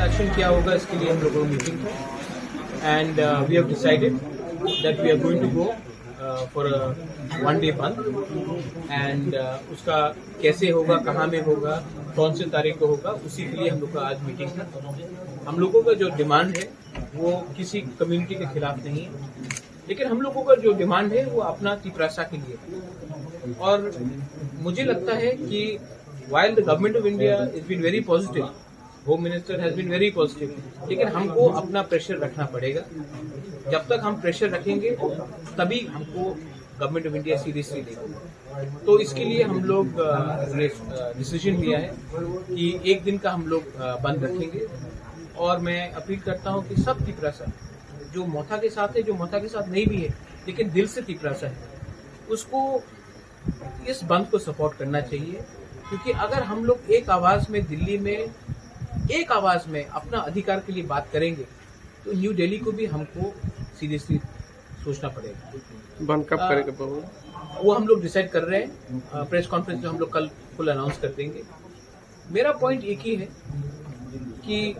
Action क्या होगा इसके लिए हम लोगों को मीटिंग है and we have decided that we are going to go for one day bandh and उसका कैसे होगा, कहाँ में होगा, कौन से तारीख को होगा, उसी के लिए हम लोग का आज मीटिंग है। हम लोगों का जो डिमांड है वो किसी कम्युनिटी के खिलाफ नहीं है, लेकिन हम लोगों का जो डिमांड है वो अपना तिपरासा के लिए। और मुझे लगता है कि while the government of India has been very positive, home minister has been very positive, लेकिन हमको अपना प्रेशर रखना पड़ेगा। जब तक हम प्रेशर रखेंगे तभी हमको गवर्नमेंट ऑफ इंडिया सीरियसली लेगी। तो इसके लिए हम लोग डिसीजन लिया है कि एक दिन का हम लोग बंद रखेंगे। और मैं अपील करता हूं कि सब तिपरासा जो मोथा के साथ है, जो मोथा के साथ नहीं भी है लेकिन दिल से तिपरासा है, उसको इस बंद को सपोर्ट करना चाहिए। क्योंकि अगर हम लोग एक आवाज में दिल्ली में एक आवाज में अपना अधिकार के लिए बात करेंगे तो न्यू दिल्ली को भी हमको सीरियसली सोचना पड़ेगा। बंद कब करेगा बाबू? वो हम लोग डिसाइड कर रहे हैं, प्रेस कॉन्फ्रेंस में हम लोग कल फुल अनाउंस कर देंगे। मेरा पॉइंट एक ही है कि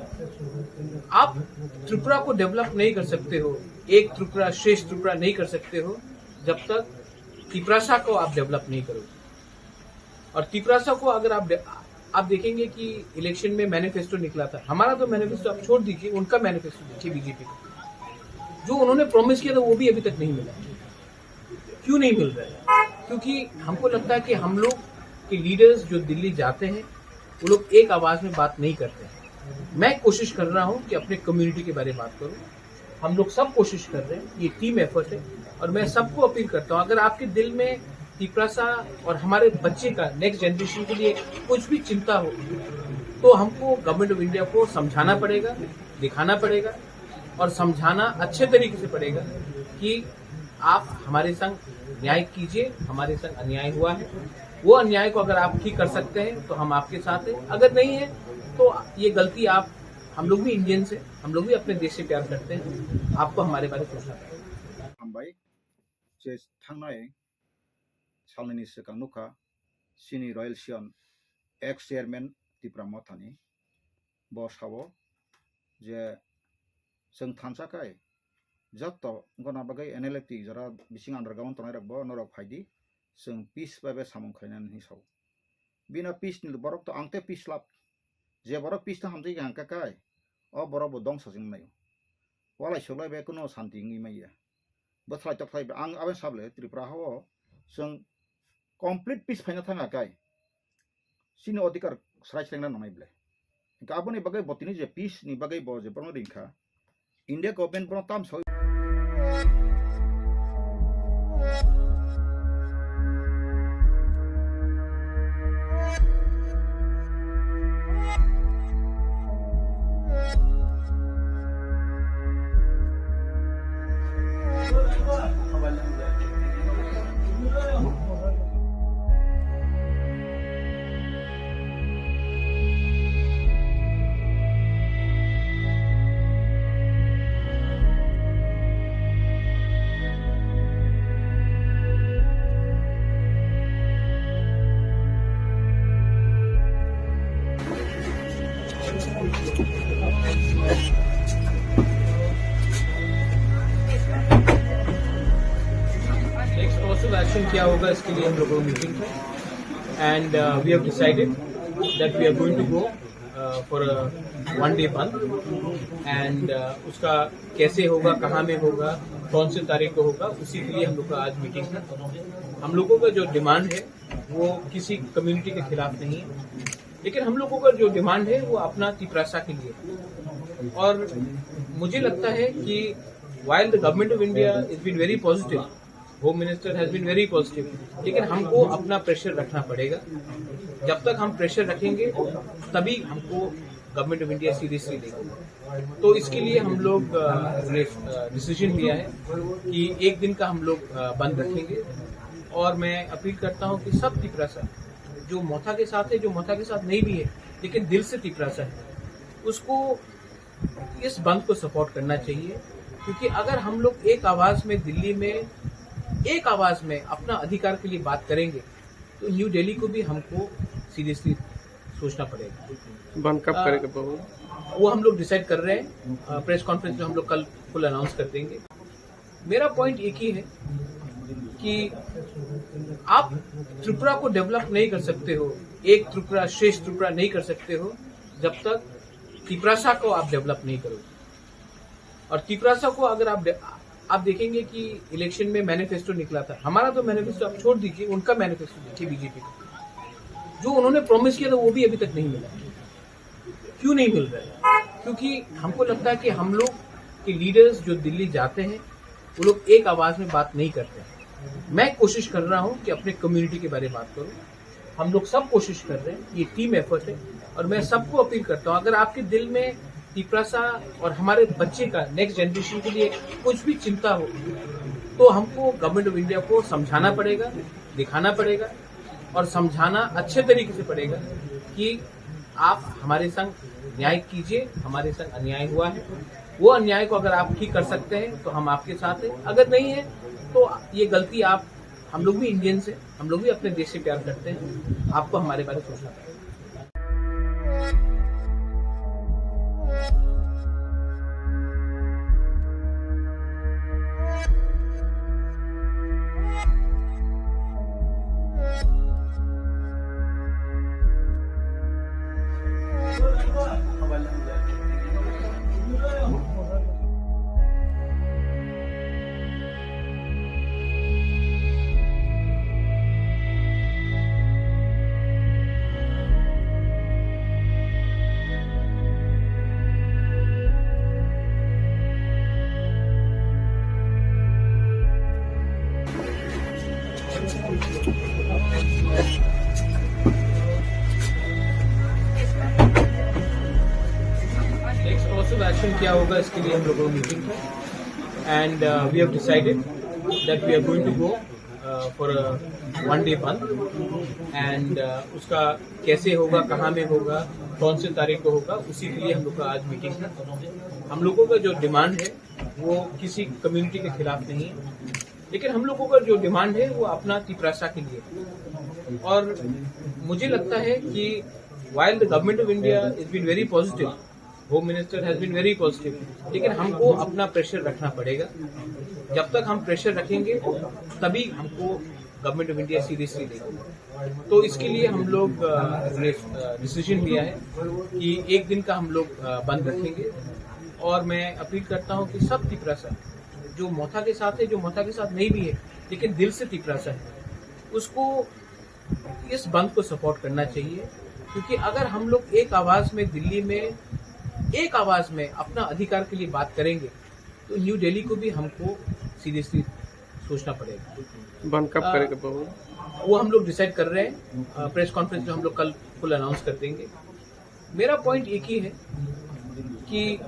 आप त्रिपुरा को डेवलप नहीं कर सकते हो, एक त्रिपुरा श्रेष्ठ त्रिपुरा नहीं कर सकते हो जब तक तिपरासा को आप डेवलप नहीं करोगे। और तिपरासा को अगर आप देखेंगे कि इलेक्शन में मैनिफेस्टो निकला था, हमारा तो मैनिफेस्टो आप छोड़ दीजिए, उनका मैनिफेस्टो देखिए बीजेपी का, जो उन्होंने प्रॉमिस किया था वो भी अभी तक नहीं मिला। क्यों नहीं मिल रहा है? क्योंकि हमको लगता है कि हम लोग के लीडर्स जो दिल्ली जाते हैं वो लोग एक आवाज में बात नहीं करते हैं। मैं कोशिश कर रहा हूं कि अपने कम्युनिटी के बारे में बात करूं, हम लोग सब कोशिश कर रहे हैं, ये टीम एफर्ट है। और मैं सबको अपील करता हूं, अगर आपके दिल में तिपरासा और हमारे बच्चे का नेक्स्ट जनरेशन के लिए कुछ भी चिंता हो तो हमको गवर्नमेंट ऑफ इंडिया को समझाना पड़ेगा, दिखाना पड़ेगा और समझाना अच्छे तरीके से पड़ेगा कि आप हमारे संग न्याय कीजिए, हमारे संग अन्याय हुआ है, वो अन्याय को अगर आप ठीक कर सकते हैं तो हम आपके साथ हैं, अगर नहीं है तो ये गलती हम लोग भी इंडियंस हैं, हम लोग भी अपने देश से प्यार करते हैं, आपको हमारे बारे में सोचना पड़ेगा। सालनि सिगां नुखा सिनि रयेल सियन एक्स चेयरमैन त्रिपुरा मथानि बसावो जे जों थानसाखाय जत गना बागै एनएलएटी जरा बिसिं अंडरग्राउंड तनाय रखबो नरक फाइदि जों पीस बाबे सामं खायनान हिसाव बिना पीस नि बरक तो आंते पीस लाब जे बरक पीस था हमजै गांकाखाय अ बरक बो दंस जोंनाय वालाय सलाय बे कोनो शांति नङि माइया बथ्राय तथ्राय आं आबे साबले त्रिपुरा हाव जों complete peace फाइना थाङा गाय सिनि अधिकार स्रायस्लायना नङायब्ले गाबोनि बागै बतिनि जे पीस नि बागै ब जे बरनो रिंखा इंडिया गवर्नमेंट बरनो ताम सय एक्शन क्या होगा इसके लिए हम लोगों को मीटिंग है and we have decided that we are going to go for one day bandh and उसका कैसे होगा, कहाँ में होगा, कौन से तारीख को होगा, उसी के लिए हम लोग का आज मीटिंग है। हम लोगों का जो डिमांड है वो किसी कम्युनिटी के खिलाफ नहीं है, लेकिन हम लोगों का जो डिमांड है वो अपना तिपरासा के लिए। और मुझे लगता है कि while the government of India has been very positive, home minister has been very positive, लेकिन हमको अपना प्रेशर रखना पड़ेगा। जब तक हम प्रेशर रखेंगे तभी हमको गवर्नमेंट ऑफ इंडिया सीरियसली लेगी। तो इसके लिए हम लोग डिसीजन लिया है कि एक दिन का हम लोग बंद रखेंगे। और मैं अपील करता हूं कि सब तिपरासा जो मोथा के साथ है, जो मोथा के साथ नहीं भी है लेकिन दिल से तिपरासा है, उसको इस बंद को सपोर्ट करना चाहिए। क्योंकि अगर हम लोग एक आवाज में दिल्ली में एक आवाज में अपना अधिकार के लिए बात करेंगे तो न्यू दिल्ली को भी हमको सीरियसली सोचना पड़ेगा। बंद कब करेगा बाबू? वो हम लोग डिसाइड कर रहे हैं। प्रेस कॉन्फ्रेंस में हम लोग कल फुल अनाउंस कर देंगे। मेरा पॉइंट एक ही है कि आप त्रिपुरा को डेवलप नहीं कर सकते हो, एक त्रिपुरा श्रेष्ठ त्रिपुरा नहीं कर सकते हो जब तक त्रिपुरासा को आप डेवलप नहीं करोगे। और त्रिपुरासा को अगर आप देखेंगे कि इलेक्शन में मैनिफेस्टो निकला था, हमारा तो मैनिफेस्टो आप छोड़ दीजिए, उनका मैनिफेस्टो देखिए बीजेपी का, जो उन्होंने प्रॉमिस किया था वो भी अभी तक नहीं मिला। क्यों नहीं मिल रहा है? क्योंकि हमको लगता है कि हम लोग के लीडर्स जो दिल्ली जाते हैं वो लोग एक आवाज में बात नहीं करते हैं। मैं कोशिश कर रहा हूं कि अपने कम्युनिटी के बारे में बात करूं। हम लोग सब कोशिश कर रहे हैं, ये टीम एफर्ट है। और मैं सबको अपील करता हूं, अगर आपके दिल में त्रिपुरासा और हमारे बच्चे का नेक्स्ट जनरेशन के लिए कुछ भी चिंता हो तो हमको गवर्नमेंट ऑफ इंडिया को समझाना पड़ेगा, दिखाना पड़ेगा और समझाना अच्छे तरीके से पड़ेगा कि आप हमारे संग न्याय कीजिए, हमारे संग अन्याय हुआ है, वो अन्याय को अगर आप ठीक कर सकते हैं तो हम आपके साथ हैं, अगर नहीं है तो ये गलती आप, हम लोग भी इंडियंस हैं, हम लोग भी अपने देश से प्यार करते हैं, आपको हमारे बारे में सोचना पड़ेगा। एक्शन क्या होगा इसके लिए हम लोगों की मीटिंग है and we have decided that we are going to go for one day bandh and उसका कैसे होगा, कहाँ में होगा, कौन से तारीख को होगा, उसी के लिए हम लोग का आज मीटिंग है। हम लोगों का जो डिमांड है वो किसी कम्युनिटी के खिलाफ नहीं है, लेकिन हम लोगों का जो डिमांड है वो अपना त्रिपुरासा के लिए। और मुझे लगता है कि while the government of India has been very positive, home minister has been very positive, लेकिन हमको अपना प्रेशर रखना पड़ेगा। जब तक हम प्रेशर रखेंगे तभी हमको गवर्नमेंट ऑफ इंडिया सीरियसली लेगी। तो इसके लिए हम लोग डिसीजन लिया है कि एक दिन का हम लोग बंद रखेंगे। और मैं अपील करता हूं कि सब त्रिपुरासा जो मोथा के साथ है, जो मोथा के साथ नहीं भी है लेकिन दिल से त्रिपुरासा है, उसको इस बंद को सपोर्ट करना चाहिए। क्योंकि अगर हम लोग एक आवाज में दिल्ली में एक आवाज में अपना अधिकार के लिए बात करेंगे तो न्यू दिल्ली को भी हमको सीरियसली सोचना पड़ेगा। बंद कब करेगा बाबू? वो हम लोग डिसाइड कर रहे हैं। प्रेस कॉन्फ्रेंस में हम लोग कल फुल अनाउंस कर देंगे। मेरा पॉइंट एक ही है कि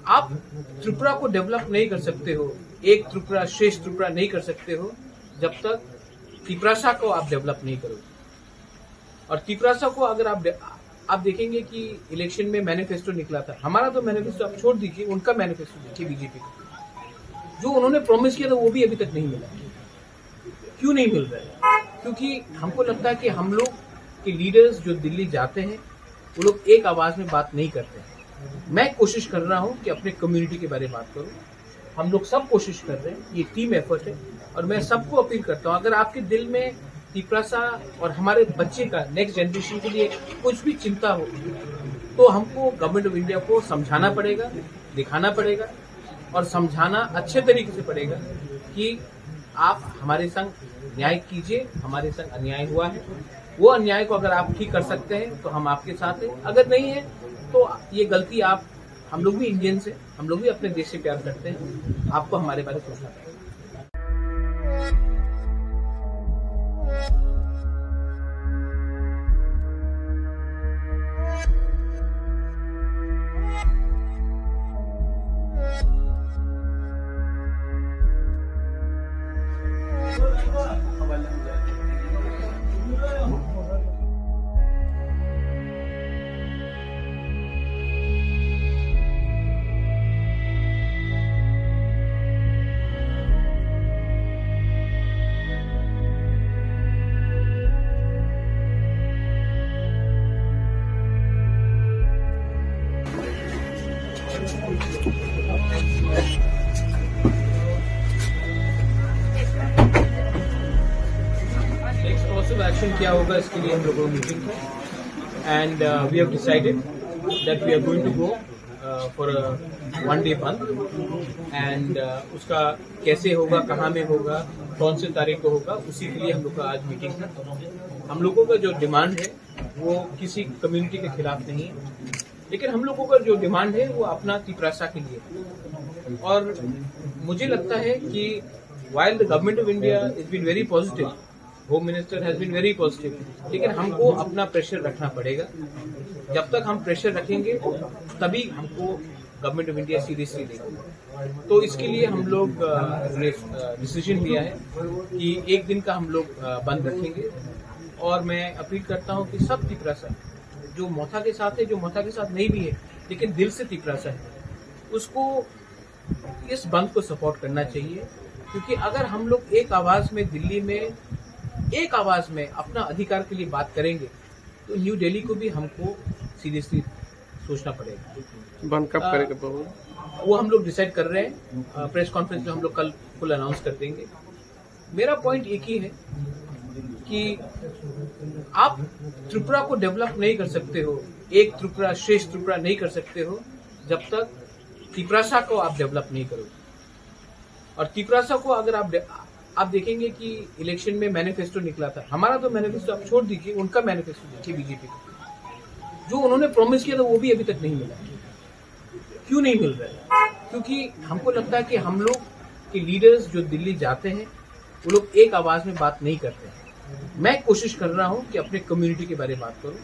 आप त्रिपुरा को डेवलप नहीं कर सकते हो, एक त्रिपुरा श्रेष्ठ त्रिपुरा नहीं कर सकते हो जब तक त्रिपुरासा को आप डेवलप नहीं करोगे। और त्रिपुरासा को अगर आप देखेंगे कि इलेक्शन में मैनिफेस्टो निकला था, हमारा तो मैनिफेस्टो आप छोड़ दीजिए, उनका मैनिफेस्टो देखिए बीजेपी का, जो उन्होंने प्रॉमिस किया था वो भी अभी तक नहीं मिला। क्यों नहीं मिल रहा है? क्योंकि हमको लगता है कि हम लोग के लीडर्स जो दिल्ली जाते हैं वो लोग एक आवाज में बात नहीं करते हैं। मैं कोशिश कर रहा हूं कि अपने कम्युनिटी के बारे में बात करूं। हम लोग सब कोशिश कर रहे हैं, ये टीम एफर्ट है। और मैं सबको अपील करता हूं, अगर आपके दिल में त्रिपुरासा और हमारे बच्चे का नेक्स्ट जनरेशन के लिए कुछ भी चिंता हो तो हमको गवर्नमेंट ऑफ इंडिया को समझाना पड़ेगा, दिखाना पड़ेगा और समझाना अच्छे तरीके से पड़ेगा कि आप हमारे संग न्याय कीजिए, हमारे संग अन्याय हुआ है, वो अन्याय को अगर आप ठीक कर सकते हैं तो हम आपके साथ हैं, अगर नहीं है तो ये गलती आप, हम लोग भी इंडियंस हैं, हम लोग भी अपने देश से प्यार करते हैं, आपको हमारे बारे में सोचना पड़ेगा। नेक्स्ट कोर्स ऑफ एक्शन क्या होगा इसके लिए हम लोगों की मीटिंग है and we have decided that we are going to go for one day bandh and उसका कैसे होगा, कहाँ में होगा, कौन से तारीख को होगा, उसी के लिए हम लोग का आज मीटिंग था। हम लोगों का जो डिमांड है वो किसी कम्युनिटी के खिलाफ नहीं है, लेकिन हम लोगों का जो डिमांड है वो अपना तिपरासा के लिए है। और मुझे लगता है कि while the government of India has been very positive, home minister has been very positive, लेकिन हमको अपना प्रेशर रखना पड़ेगा। जब तक हम प्रेशर रखेंगे तभी हमको गवर्नमेंट ऑफ इंडिया सीरियसली लेगी। तो इसके लिए हम लोग डिसीजन लिया है कि एक दिन का हम लोग बंद रखेंगे। और मैं अपील करता हूं कि सब तिपरासा जो मोथा के साथ है, जो मोथा के साथ नहीं भी है लेकिन दिल से तिपरासा है, उसको इस बंद को सपोर्ट करना चाहिए। क्योंकि अगर हम लोग एक आवाज में दिल्ली में एक आवाज में अपना अधिकार के लिए बात करेंगे तो न्यू दिल्ली को भी हमको सीरियसली सोचना पड़ेगा। बंद कब करेंगे बाबू? वो हम लोग डिसाइड कर रहे हैं, प्रेस कॉन्फ्रेंस में हम लोग कल फुल अनाउंस कर देंगे। मेरा पॉइंट एक ही है कि आप त्रिपुरा को डेवलप नहीं कर सकते हो, एक त्रिपुरा श्रेष्ठ त्रिपुरा नहीं कर सकते हो जब तक तिपरासा को आप डेवलप नहीं करोगे। और तिपरासा को अगर आप देखेंगे कि इलेक्शन में मैनिफेस्टो निकला था, हमारा तो मैनिफेस्टो आप छोड़ दीजिए, उनका मैनिफेस्टो देखिए बीजेपी का, जो उन्होंने प्रॉमिस किया था वो भी अभी तक नहीं मिला। क्यों नहीं मिल रहा है? क्योंकि हमको लगता है कि हम लोग के लीडर्स जो दिल्ली जाते हैं वो लोग एक आवाज में बात नहीं करते हैं। मैं कोशिश कर रहा हूं कि अपने कम्युनिटी के बारे में बात करूं,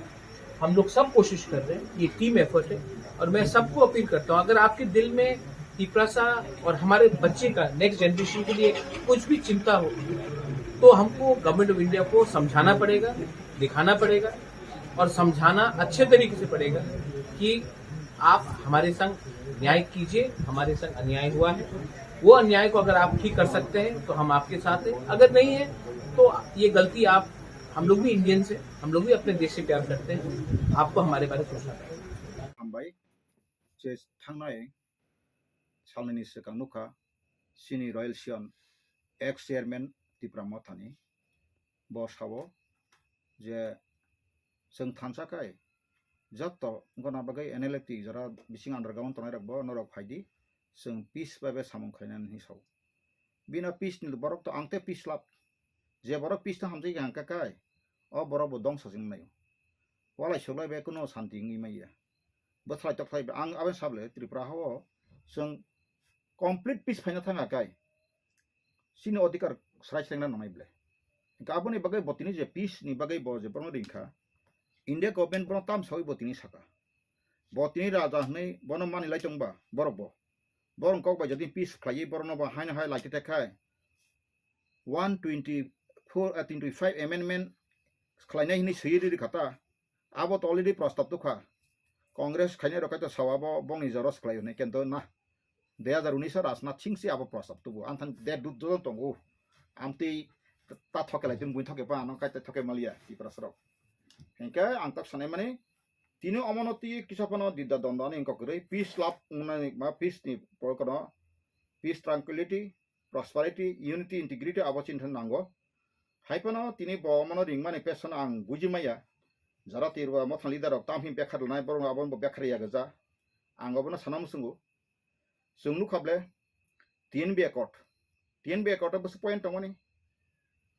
हम लोग सब कोशिश कर रहे हैं, ये टीम एफर्ट है। और मैं सबको अपील करता हूं, अगर आपके दिल में तिपरासा और हमारे बच्चे का नेक्स्ट जनरेशन के लिए कुछ भी चिंता हो तो हमको गवर्नमेंट ऑफ इंडिया को समझाना पड़ेगा, दिखाना पड़ेगा और समझाना अच्छे तरीके से पड़ेगा कि आप हमारे संग न्याय कीजिए, हमारे संग अन्याय हुआ है, वो अन्याय को अगर आप ठीक कर सकते हैं तो हम आपके साथ हैं, अगर नहीं है तो ये गलती हम लोग भी इंडियंस हैं, हम लोग भी अपने देश से प्यार करते हैं, आपको हमारे बारे में सोचना पड़ेगा। सालनि सिगां नुखा सिनि रयेल सियन एक्स चेयरमैन त्रिपुरा मथानि बसावो जे जों थानसाखाय जत गना बागै एनएलएफटी जरा बिसिं आन्डारग्राउन्ड तनाय रखबो नरक फाइदि जों पीस बाबे सामं खायनान हिसाव बिना पीस नि बरक तो आंते पीस लाब जे बरक पीस था हमजै गांकाखाय अ बरक बो दंस जों नाय वालाय सलाय बे कुनो शांति नgi माइया बथ्राय तख्लाय आं आबे साबले त्रिपुरा हाव जों complete peace फाइना थांगा काय सिनि अधिकार स्राय सेंना नमाइब्ले गाबोनि बागै बतिनि जे पीस नि बागै ब जे बरनो रिंखा इंडिया गवर्नमेंट बरनो ताम सबै बतिनि साका बतिनि राजा हनै बनो मानि लाइतंबा बरबो बरन कक बा जदि पीस खायै बरनो बा हायना हाय लाइते थाखाय 125 amendment खालायनाय हिनि सैरि खाता आबो अलरेडी प्रस्ताव तो खा कांग्रेस खायनाय रखाय सावाबो बंनि जरस खालायनाय केन्तो ना 2019 रासना थिंगसि आबो प्रस्ताव तो आंथान दे दुद दंगो आमति ता थके लाइतन बुइ थके बा न कायते थके मालिया तिपरासराव हेंका आं तक सानाय माने तिनो अमनति किसापन दिदा दंदानि इंककरै पीस लाभ उनाय मा पीस नि प्रकरण piece tranquillity prosperity unity integrity आबो चिन्थन नांगो हाइपन तिनि बमन रिंग माने पेसन आं बुजिमाया जरा तिरवा मथान लिडार तामहि बेखारनाय बरन आबन बेखारिया गजा आं गबन सानामुसुंगु जोंनु खाबले तीन बेकट बस पॉइंट तमनि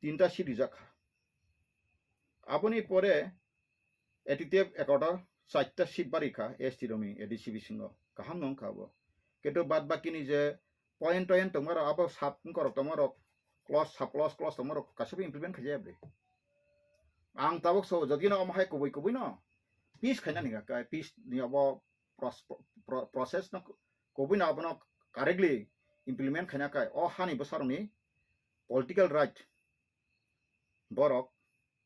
तीनटा सिरि जाखा आबनि परे एटिटिव एकट 4टा सीट बारिखा एसटी रमी एडीसीबी सिंह गाहाम नं खाबो किन्तु बाद बाकिनि जे पॉइंट तमर आबो साब करक तमर क्लॉज सब क्लॉज तमर गासिबो इमप्लिमेंट खाजायाबे आं ताबक सो जदिनो अमहाय कबुइ न पीस खायना निगा का पीस नि अब प्रोसेस न कबुइ ना बनो करेक्टली इमप्लिमेंट खायना काय अ हानि बसारनि पॉलिटिकल राइट बरक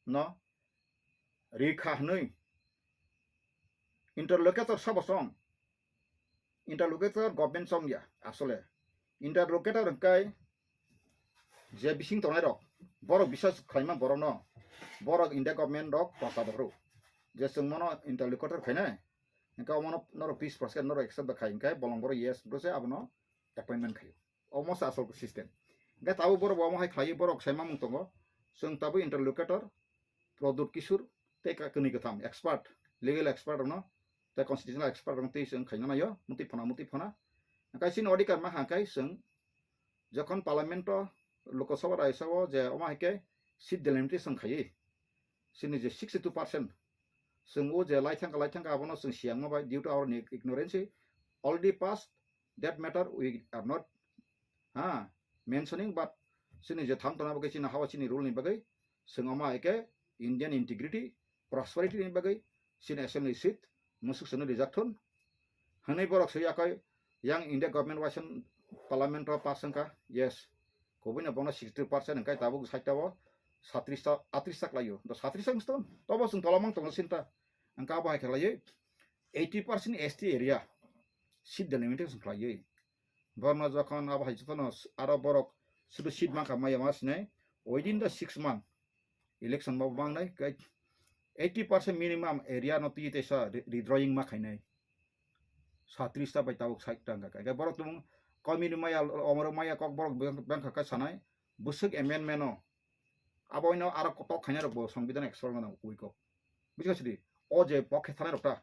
न रेखा नै इंटरलोकेटर सबसं इंटरलोकेटर गवर्नमेंट संया आसले इंटरलोकेटर काय जे बिसिं तनाय रक बरक बिसास खायमा बरक न बरक इंडिया गवर्नमेंट रक प्रस्ताव रो जे जों मनो इंटरलोकेटर खायना engka omono noro 20% noro accept bakai engka bolong boro yes brose abono appointment khayo almost asal system engka tabu boro bomo hai khlai boro saima mung tongo sung tabu interlocutor product kisur te ka kuni katham expert legal expert no te constitutional expert rong te sung khaina nayo muti phana engka sin odikar ma hangkai sung যখন parliament Lok Sabha Rajya Sabha যে অমাহিকে seat delimitation খাই সিনি যে 62% जों ओ जे लाइथांका आबनो जों सियां माबाय due to our ignorance already passed that matter we are not mentioning but सिनि जे थाम तना बगै सिना हावा सिनि रुल नि बगै जों अमाहिके Indian integrity prosperity नि बगै सिन assembly seat मुसुक सनो रिजाक्टन हनै बरक सयाकै yang India government wasan parliament pasangka yes kobina bona 62% engkai tabu saitawo 38 layo do 38 ston tobo sung tolamang tong sinta engka ba khlaye 80% ST area seat delimitation khlaye borno jokhon aba haitono aro borok sudu seat maka maya masne within the 6 month election ma bangnai 80% minimum area no titesa redrawing ma khainai 37 bai tabu saita engka borok tum komini maya omoro maya kok borok bangka ka sanai busuk amendment no aboino aro kotok khanya rok bo সংবিধান expert na uiko bisgasidi o je pokhe thana rokta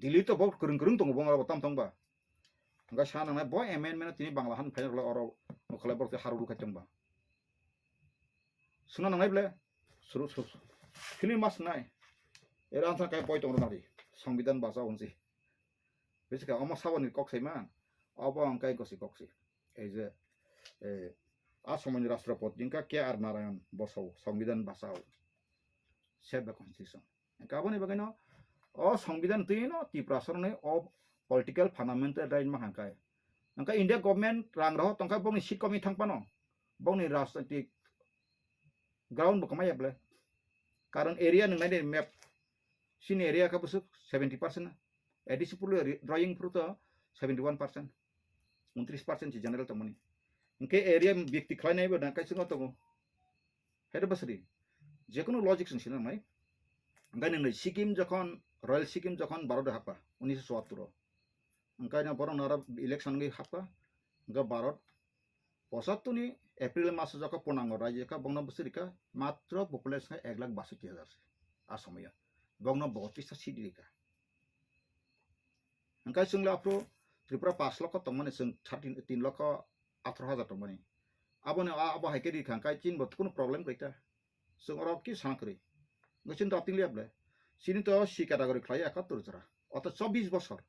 dili to bok kurung tong bong aro tam tongba nga sana na boy amendment tini bangla han phai ro oro nokhle borok haru ka tongba suna nangai ble suru kili mas nai era antha kai boy tong nari সংবিধান basa onsi bisika omo sawani kok saima abo angkai kosi koksi ei je Asomani Rashtrapati jingka K.R. Narayan bosau সংবিধান basau set the constitution kaboni bagino o সংবিধান tino tiprasarne o political fundamental right ma hangkai angka India government rang roh tongka bongni seat komi thangpano bongni rajnitik ground bokamai able karon area ngai map sin area ka busuk 70% additional drawing fruto 71% 29% general tomoni ke area ব্যক্তি খাই নাই বনা কাই সঙ্গ তঙ্গ head Basri যে কোনো logic scene নাই গাই নাই সিকিম যখন রয়্যাল সিকিম যখন ভারত হাপা 1974 গাই না বরং নারা ইলেকশন গে হাপা গা ভারত 75 ni এপ্রিল মাস যখন পূর্ণাঙ্গ রাজ্য কা বংন বসরিকা মাত্র পপুলেশন 1,62,000 আসামিয়া বংন 32 সিডিকা গাই সঙ্গলা আপরো ত্রিপুরা 5 লক্ষ তমনে সং 3 লক্ষ 18,000 tomani abone abo haike di khangkai chin bot কোনো problem kaita sung oro ki sankri ngochin to apting liable sini to si category khlai 71 jara অত 24 বছর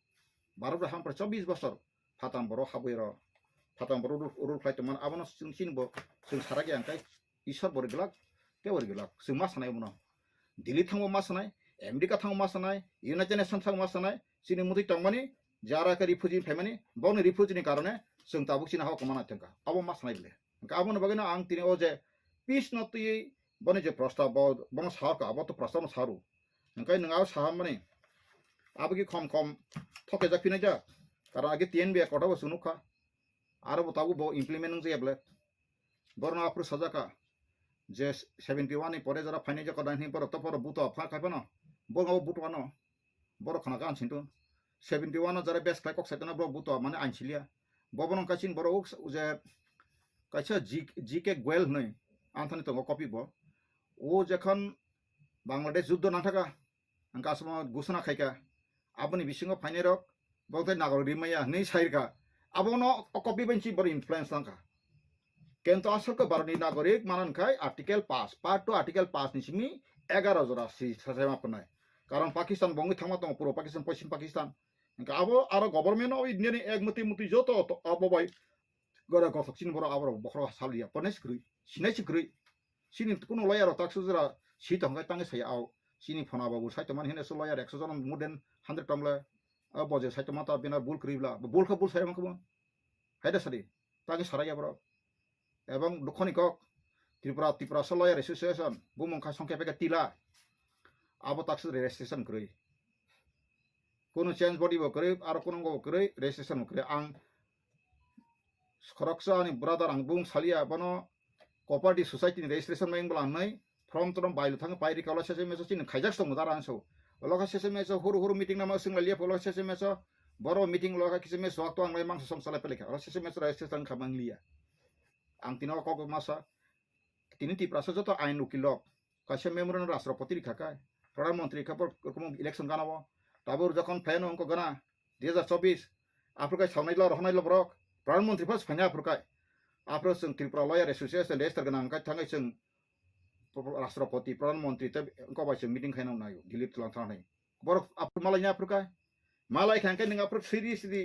12 ham pra 24 বছর phatam boro habuiro phatam boro urul khlai toman abono sin bo sung saragi angkai ishor bor gelak ke bor gelak sung ma sanai bono Delhi থাংবো ma sanai America থাংবো ma sanai United Nation থাংবো ma sanai sini muti tongmani jara ka refugee family boni refugee ni karone sung tabuk sina hawa kamana tengka abo mas naile ka abo no bagina ang tini o je peace no ti boni je prosta bon sahar ka abo to prosta no saru ngai nangao saham mani abo ki khom thoke ja pina ja karon age tnb kota bo sunukha aro tabu bo implement nang je able borno apru sajaka je 71 ni pore jara faini je kodan hi pore to pore buto pha ka pano bo ngabo butwano boro khana kan sintu 71 jara best kai kok setana bro buto mane anchilia bobon kachin boro je kacha jike gwel nei anthani to copy bo o jekhon bangladesh juddho na thaka angka asma gusana khaika aboni bisingo fainero bote nagor rimaya nei sairka abono copy benchi bor influence tangka kento asal ko baroni nagorik manan khai article pass part 2 article pass ni simi 11 jora si sasema panai karon pakistan bongi thangma to puro pakistan poschim pakistan angka abo aro government of india ni ekmuti joto abo bai gora gofok sin boro abo bokro salia pones grui sinai grui sini kuno lawyer taksu jara si tongga tangi saya au sini phona babu saito man hene so lawyer 100 jon more than 100 tomla abo je saito mata bina bul kribla bul kha bul saya makbo haida sari tangi saraya boro ebong dukhoni kok Tripura so lawyer association bumong kha songke peka tila abo taksu registration grui কোনো change body বকরে আর কোনো বকরে registration বকরে আং খরকসা ani brother ang bung salia bano cooperative society ni registration maing bala nai from trom bail thang pairi kala se meso chin khaijak song dara anso loka sesemeso huru meeting nama singlalia polo sesemeso boro meeting loka kisemeso waktu ang lemang sesong salah pelika loka sesemeso registrasi kamang lia ang tinawa ko masa tini ti prasa joto ain ukilok kasih memorandum राष्ट्रपति लिखाkai प्रधानमंत्री खबर कुम election गानाwo tabur जखन fan अंको गना 2024 आफ्रोkai सावनाइलो रहनाइलो book प्रधानमंत्री फस फैना आफ्रोkai आफ्रो जों त्रिपुरा लयार एसोसिएशन रेजिस्टार गोनां थाङै जों राष्ट्रपति प्रधानमंत्री तब अंको बाय जों मीटिंग खाइनाव नायो दिल्ली तुलां थानाय बर आफ्रो मालायनि आफ्रोkai मालाय खांके नों आफ्रो सिरि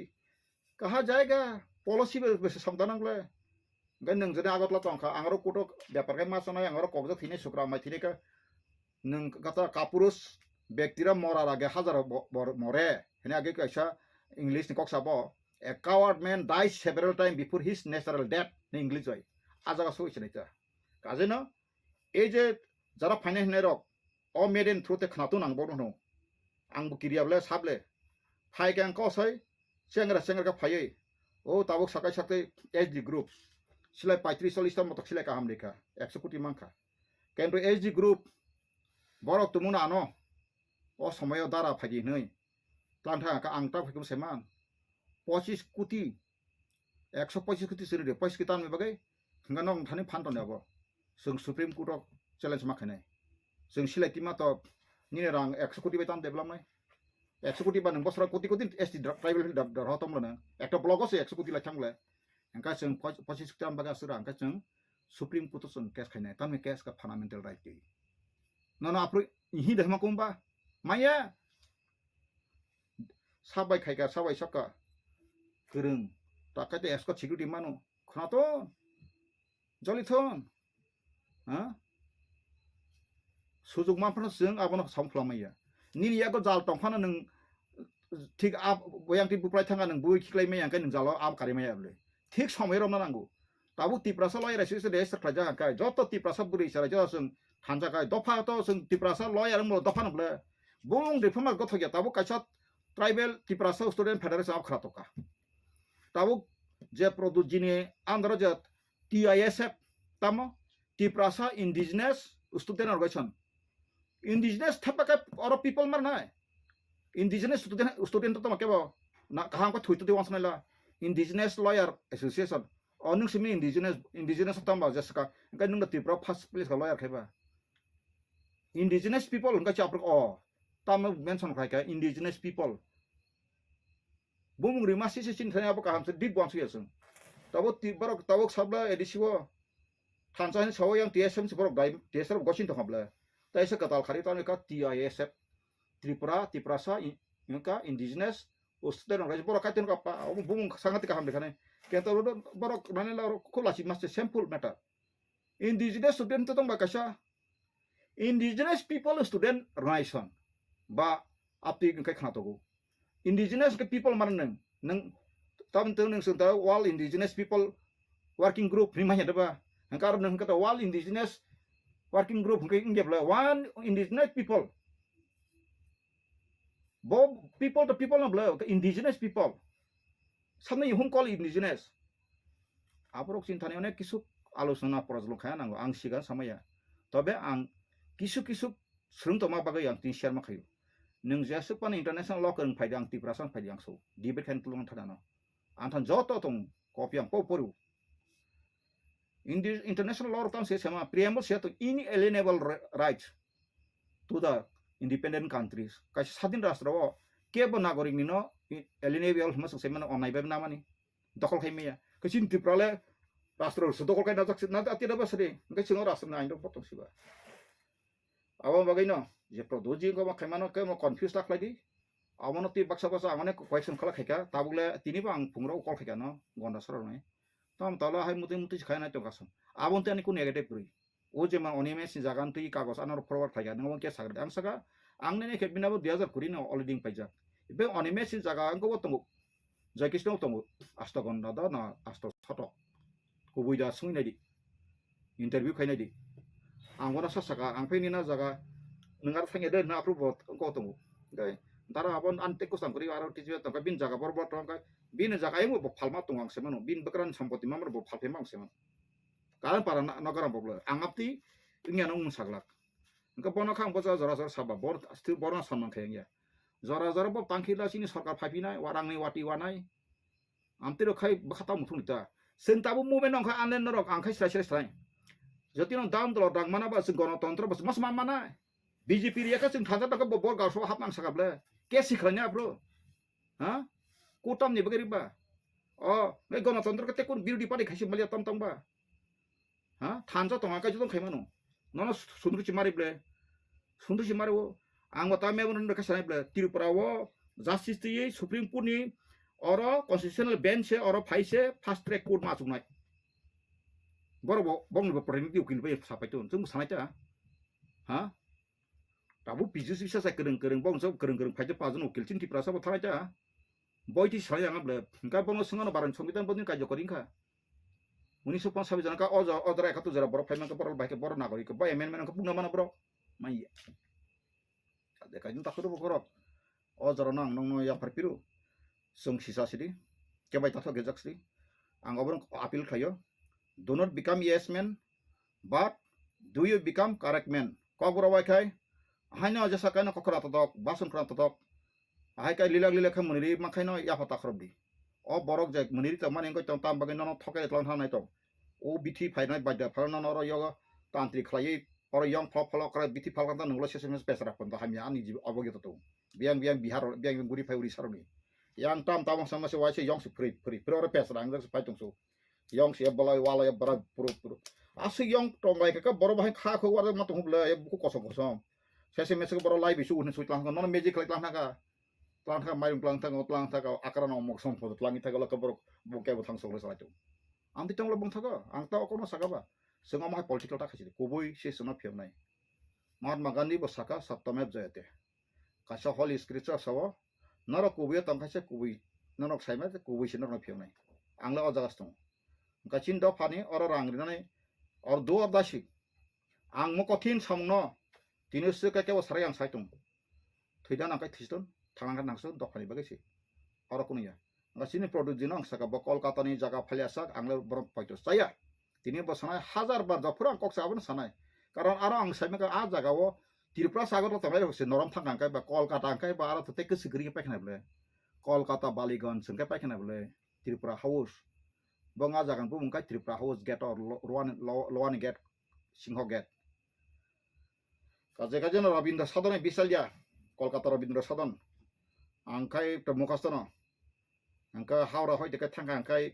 कहा जाएगा पॉलिसी बेसे समदानांगले गन नों जने आगतला तंखा आंगरो कोटो व्यापार के मासनाय आंगरो कबजा थिने सुक्रा माय थिने का नों कथा कापुरुस व्यक्तिरा मरा लागे हजार मरे हेने आगे कैसा English निकक Sabo a coward man dies several times before his natural death ने इंग्लिश होय आजागा सोइछ नैता काजेनो ए जे जरा फाइनेंस नेरक अ मेडेन थ्रुते खनातो नांगबो दनो आंबो किरियाबले साबले फाइगां कसै सेंग्रा का फायै ओ ताबुक साकाय साकै एसडी ग्रुप सिलाय 35-40 मत सिलाय का हमलेखा 100 कोटी मांखा केंद्र एसडी ग्रुप बरक तुमुना न ओ समय दारा फागि नै प्लान्टा का आंटा फैगम सेमान 25 कोटी 125 कोटी सिरि 25 कितान में बगै हंगानो थानि फान्टने अब जों सुप्रीम कोर्ट चैलेंज माखैनाय जों सिलाय टिमा तो निने रां 100 कोटी बेतान डेभलपनाय 100 कोटी बा नों बसरा कोटी एसटी ट्राइबल दरहतमलनो एकटा ब्लगआव 100 कोटी लाथांले हंका जों 25 कितान बगा सुरा हंका जों सुप्रीम कोर्ट जों केस खायनाय तामे केस का फंडामेंटल राइट दै ननो आप्रो इहि दहमा कुम्बा माया साबाय खायगा साबाय सका गोरों ताकाते एसको सिकिउरिटि मानो खनातो जलिथन हा सुजुग माफोर जों आबनो सामफ्लामाया निरियागो जाल तंफानो नों ठीक आप बयांति बुप्राय थांगा नों बुइ खिख्लायमाय आंखाय नों जालो आब कारिमायाबले ठीक समय रमना नांगौ ताबु तिप्रासा लय रायसो रेजिस्टार खाजा आंखाय जत तिप्रासा बुरै सारा जों थानजाखाय दफा तो जों तिप्रासा लय आरो मो दफा नब्ले बुं रिफर्मा गथगया ताबु कायसा ट्राइबल तिप्रासा स्टूडेंट फेडरेशन आप खरातोका ताबु जे प्रोदुजिनि आंध्र जे टीआईएसएफ तामो Tiprasa indigenous student organisation indigenous थापाका और पीपल मारना इंडिजिनस स्टूडेंट तो मकेबो ना कहां को थुइतो देवासनाला इंडिजिनस लॉयर एसोसिएशन अनु सिमी इंडिजिनस तामबा जसका का नंग तिप्रा फर्स्ट प्लेस का लॉयर खायबा इंडिजिनस पीपल उनका चाप्र अ ताम मेंशन खायका इंडिजिनस पीपल बुमुंग रिमा सिसि सिन थाया बका हमसे डिप वांसु यसं तबो तिबरक तबो सबला एदिसिवो थानसानि साव yang TSM सिबरक दाइ TSM गसिन तखबला ताइसे कताल खारि तानि का TISF त्रिपुरा तिप्रासा इनका इंडिजिनस उस्तेन राज बरक कातेन का पा बुमुंग सांगति का हम देखाने केंतो बरक नानेला खोलासि master simple matter indigenous student तो बाकासा इंडिजिनस पीपल स्टूडेंट ऑर्गेनाइजेशन बा आपति इनका खानातोगो इंडिजिनस के पीपल मारन नों ताम तो नों संता world indigenous people working group रिमाय दबा हंकार नों का वर्ल्ड इंडिजिनस वर्किंग ग्रुप हंके इंडिया वन इंडिजिनस पीपल बो पीपल तो पीपल न ब्ला इंडिजिनस पीपल सामने हम कॉल इंडिजिनस आपरक चिंताने अनेक किसु आलोचना प्रजल खाया नांगौ आं सिगां समाया तबे आं किसु स्रोंतमा बागै आं tin share माखायो नों जेसो पान इंटरनेशनल लॉ करन फायदा आं तिप्रासन फायदा आं सो डिबेट खान तुलुं थादानो आंथान जत दं कपि आं पपरु इंटरनेशनल लॉ रकम से समा प्रिएम्बल से तो inalienable rights to the independent countries काय स्वाधीन राष्ट्र केबो नागरिक निनो एलिएनेबल हमस सेमन अनायबे नामानि दखल खायमेया कसिन तिप्राले राष्ट्र दखल खाय नाजाक ना आतिदा बसरे गै सिङाव राष्ट्र नाइनो पतसिबा आवा बगैनो जे प्रदोजी को खायमानो के म कन्फ्यूज ताखलायदि आमनो ति बक्सा आमने क्वेश्चन खला खायका ताबुले तिनिबो आं फुंग्रो कल खायका न गन्दा सरनाय तम तला हाय मुते खायना तो गासम आबोनते आनि को नेगेटिव ब्रै ओ जे मा अनिमे सि जागान तै कागज आनार फरवार्ड खायगा नंगो के सागरे आं सगा आंने ने खेबिनाबो 2020 न अलरेडी पाइजा बे अनिमे सि जागा आंको बतंगो जयकिष्ण तंगो आस्तगन्दा द ना आस्त छट को बुइदा सुइनायदि इंटरव्यू खायनायदि आंगोना ससागा आं फैनिना जागा नंगार थांगे दे ना अप्रुव को तंगो दै तारा आबन आनते को सांकरि आरो टिजि तंका बिन जागा बरबर तंका बिन जागा एमो फालमा तंगां सेमनो बिन बकरान सम्पत्ति मामर बो फालफे मांग सेमन कारण पारा नगरा bubble आंगापति इनियानो मुसागला Engka bono khang bo jora jora saba bor asti bono saman khayang ya jora jora bo tangkhila sini sarkar phapinai warangni wati wanai amtiro khai bakhata muthung ta sing tabu movement nong kha anen norok angkhai srai joti nong dam dolo dang mana ba sing ganatantra bas mas mana BJP ria ka sing thanja ta ka bor gaso hap nang sakable ke sikhanya bro ha kutam ni bagari ba me ganatantra ka tekun birdi pari khaisi malia tam tam ba ha thanja tonga ka jodong khaimano nono sundruchi mari ble sundruchi mari wo ang mata me bon ka sanai ble Tripura wo justice ti supreme court ni oro constitutional bench se oro phai se fast track court ma sungai boro bong bo प्रतिनिधि ukil be sapai tu jung sanai ta ha tabu bisu bisa sa kereng bong so kereng phai pa jon ukil chin Tripura sa bo thanai ta boi ti sanai ang ble ka bong sungano baran সংবিধান bodin ka jokoring ka 1950 jana ka odra ka tu jara boro phai man ka boro bai ka boro nagorik ba amendment ka pungna mana bro mai ade ka jun takuru bo korop jara nang nong ya parpiru sung sisa sidi ke bai tatho gejak sidi ang obrong appeal khayo do not become yes man but do you become correct man ko boro bai khai haino jasa kana kokra tatok basun kra tatok hai kai lilag kha muniri makhai no ya phata khrobi borok jek muniri ta mane ko tam bagai no thokai tlan thanai to bithi phainai baida phalna no ro yoga tantri khlai or young pholo kra bithi phalkan ta nunglo sesmes pesra kon ta hamya ani jib aboge to biang bihar biang guri phai uri saroni yang tam sama se waise yong se free pro pesra ang se paitung so yong se balai wala ya bara puru asu yong tongai ka boro bahai kha kho war ma tung ble buku kosong sesmes ko boro lai bisu un suitlang no magic klang ka mayung tlang ta ka akara no mok som pho tlangi ta ka boro buke bo thang song le salatu am ti tong lo bong tha ka ang ta ko no saka ba sengom ha political ta khasi koboi se sona phiam nai Mahatma Gandhi bo saka saptamep jayate kasa holy scripture sawo naro koboi tam khaise koboi nanok saima te koboi se naro phiam nai angla o jagas tong ka chin do phani or rang rinai or do abdashi ang mo kothin samno tinus ka ke sare ang saitung thuidan ang kai thiston thangan nangso dokhani bagasi or kuno ya ngasini product jinong saka bo Kolkata ni jaga phaliasak angla borom paito saya tini bo sanai hazar bar jafura kok sabon sanai karon aro ang saime ka a jaga wo Tripura sagar to tamai se noram thang kai ba Kolkata kai ba aro te ke sigri pa khna ble Kolkata Baliganj sengkai pa khna ble Tripura house bonga jagan bu mungkai Tripura house gate or loan gate singho gate kaje no Rabindra Sadon bisalja Kolkata Rabindra Sadon angkai to mukastono angka Howrah hoi dekat thangka angkai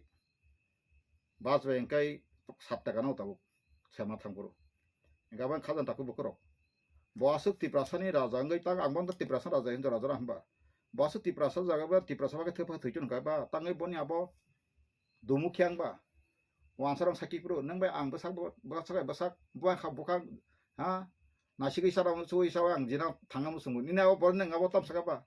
busway angkai 7 taka no tabu sema thangpuru angka ban khajan taku bukrok boasuk Tiprasani raja angkai tang angbon Tiprasa raja hindu raja hamba boasuk Tiprasa jaga ba Tiprasa ba thepha thuitun ka ba tangai boni abo dumukhyang ba wansarang sakipru nang ba ang basak basak buang kha bukang ha nasigi sarang sui sawang jina thangam sungu nina bo bornang abo tam saka ba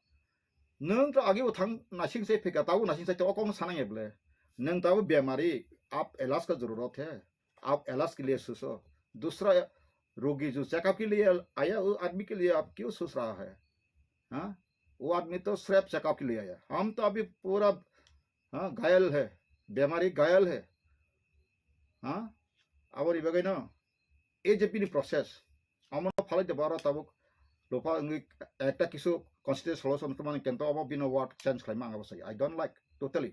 nung to agi uthang nasing se phika tabu nasing se to kong sanang eble nung tabu बीमारी आप इलाज का जरूरत है आप इलाज के लिए सोचो दूसरा रोगी जो चेकअप के लिए आया उस आदमी के लिए आप क्यों सोच रहा है हाँ वो आदमी तो सिर्फ चेकअप के लिए आया हम तो अभी पूरा हाँ घायल है बीमारी घायल है हाँ अब ये बगै ना ये जब भी प्रोसेस हम फल जब बारा तब लोपा एक किसु कॉन्स्टिट्यूशन सॉल्यूशन तो माने केंतो अब बिनो वर्ड चेंज खाइमा आंगा बसाई आई डोंट लाइक टोटली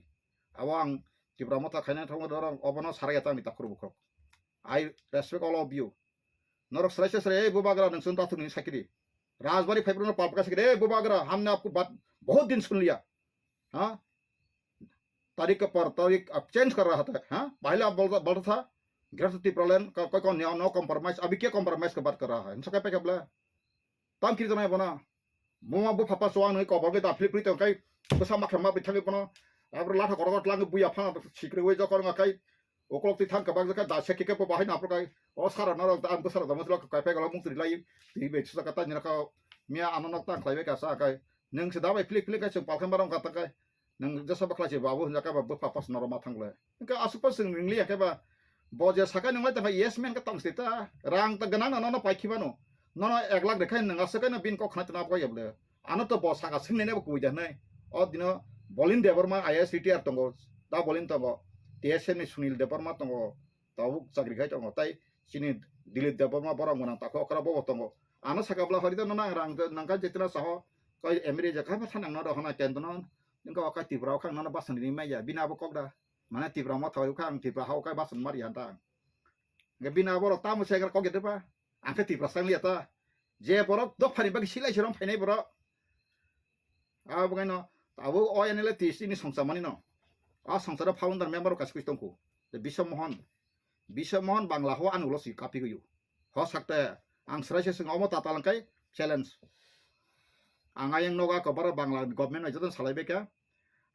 अब आं Tripura mata खाइना थांग दरं अबनो साराय ता मिता खरु बखर आई रेस्पेक्ट ऑल ऑफ यू नरक सराय सराय ए बुबागरा नंसन ता तुनि साकिरि राजबाड़ी फाइब्रो न पालपका साकिरि ए बुबागरा हमने आपको बात बहुत दिन सुन लिया हां तारीख पर तारीख अब चेंज कर रहा था हां पहले आप बोलता था ग्रेट Tripura कोई नो कॉम्प्रोमाइज अभी क्या कॉम्प्रोमाइज की बात कर रहा है इनसे क्या पे कबला ताम किर जना बना मुआ बु फापा सोआं नै कबर गे दा फ्लिप फ्लिप kai बसा माखमा बिथागे बना अब लाथा करगत लांग बुया फा सिक्रे वे जकर ngakai oklok ti thang kabag ka da seki ke po bahin apro kai o sara no da am sara da moslo kai pe gala mung tri lai ti be sa ka ta ni ka mia anonok ta klai be ka sa kai nang se da bai flik flik ka se palkan barang ka ta kai nang jasa bakla se babu na ka ba papas norma thang le ka asupa sing ringli ka ba bo je saka nang ta yes man ka tang se ta rang ta ganang no no pai khiba no no 1 lakh dekhai nang asa ka na bin ko khna ta na ko yable ano to bo saka sing ne ne ko ja nai o dino Bolin Debarma ISCTR tongo ta bolin tongo TSN ni Sunil Debarma tongo tabu sakri khai tongo tai sini Dilip Debarma bora mona ta ko kra bo tongo Ano sakabla hari to nona rang nangka jetra saho koi emiri jaka pa thanang no hona ken to non ningka ka tibrao khang nona basan ni mai ya bina bo kok da mana tibrao ma thoi khang tibrao hau kai basan mari hanta nge bina bo ta mu segar kok pa angka tibrao sang liata je borok dok phani bagi silai sirom phainai borok a bo no abo o enele tisi ni songsamani no a songsara founder member ka skui tongku de Bishamon bangla ho anulo si kapi gu ho sakte ang srai se ngomo tata langkai challenge ang ayang noga ko bara bangla government ajoton salai beka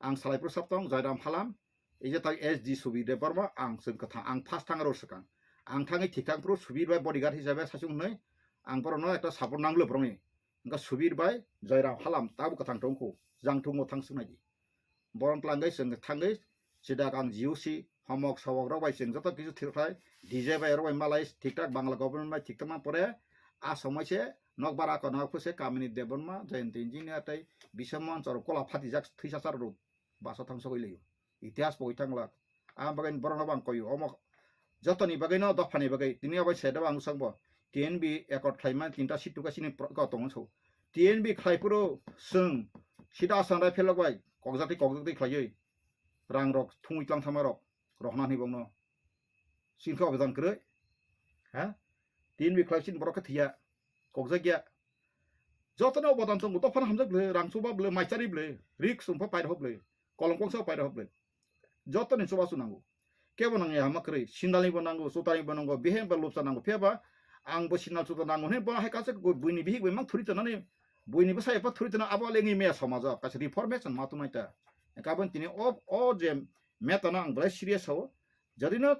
ang salai pro saptong jairam halam eje tai SD subi de barma ang sing katha ang fast thangaro sakang ang thangi thikang pro subi bai bodyguard hisabe sasung nei ang poro no ekta sapor nanglo proni angka subir bai jairam halam tabu kathang tongku jangthungo thangsunai boron tlangai sing thangai sidak ang GOC homok sawok rok bai sing joto kisu thirkhai DJ bai rok bai malai ঠিকঠাক Bangla government bai ঠিকঠাক ma pore a সময় nok bara ko nok puse kamini deborma jayante engineer tai Bishamon chor kola phati jak thisasar ru basa thangso goi leyo ইতিহাস বই থাংলা আম বাগান বরণ বাং কই অমক যতনি বাগাই ন দফানি বাগাই তিনি আবাই সেদা বাং সংব TNB একট খাইমা তিনটা সিটুকা সিনি ক তংছো TNB খাইপুরো সং সিदा सानराय फेलबाय कगजाति खायै रां रक थुंइक्लां थामारक रखनानै बंनो सिनखौ अबदान करे हा TNB खाइसिन बरक थिया कगजागिया जतनो अबदान तं गतफान हामजब्ले रांसुबा ब्ले माइचारि ब्ले रिक्स उमफा पाइर हब्ले कलंकंसा पाइर हब्ले जतनो सुबासु नांगौ केबो नांगै हामा करे सिन्दालि बनांगौ सुतारि बनांगौ बेहे बा लुपसा नांगौ फेबा आं बो सिनाल सुता नांगौ हे बा हायकासे बुइनि बिहि बुइ मा थुरि तनानै बुइनि बा सायफा थुरि तना आबा लेंनि मेया समाज कासे रिफर्मेशन मातुमाइता गाबोन तिनि अ जे मेतना आं ब्लाय सिरियास हो जदिनो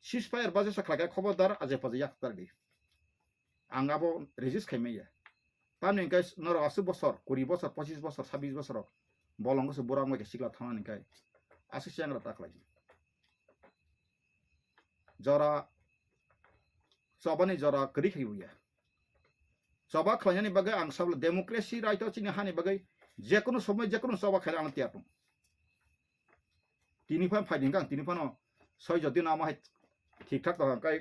सिसफायर बाजे साखलागा खबरदार आजे फाजे याखतारदि आं आबो रेजिस्ट खाइमेया तानि गाइस नर 80 बছর 20 বছর 25 বছর 26 বছর বলंगसो बोरा मगे सिखला थानानि गाय आसे सेंग्रा ताखलाय जरा सबनि जरा करि खैबुया सबा खलायनि बगे आं सब डेमोक्रेसी राइट चिनि हानि बगे जेकुनु समय जेकुनु सबा खाय आं तियातु तिनिफान फाइदिं गां तिनिफान सय जदि नामा हाय ठीक ठाक दं गाय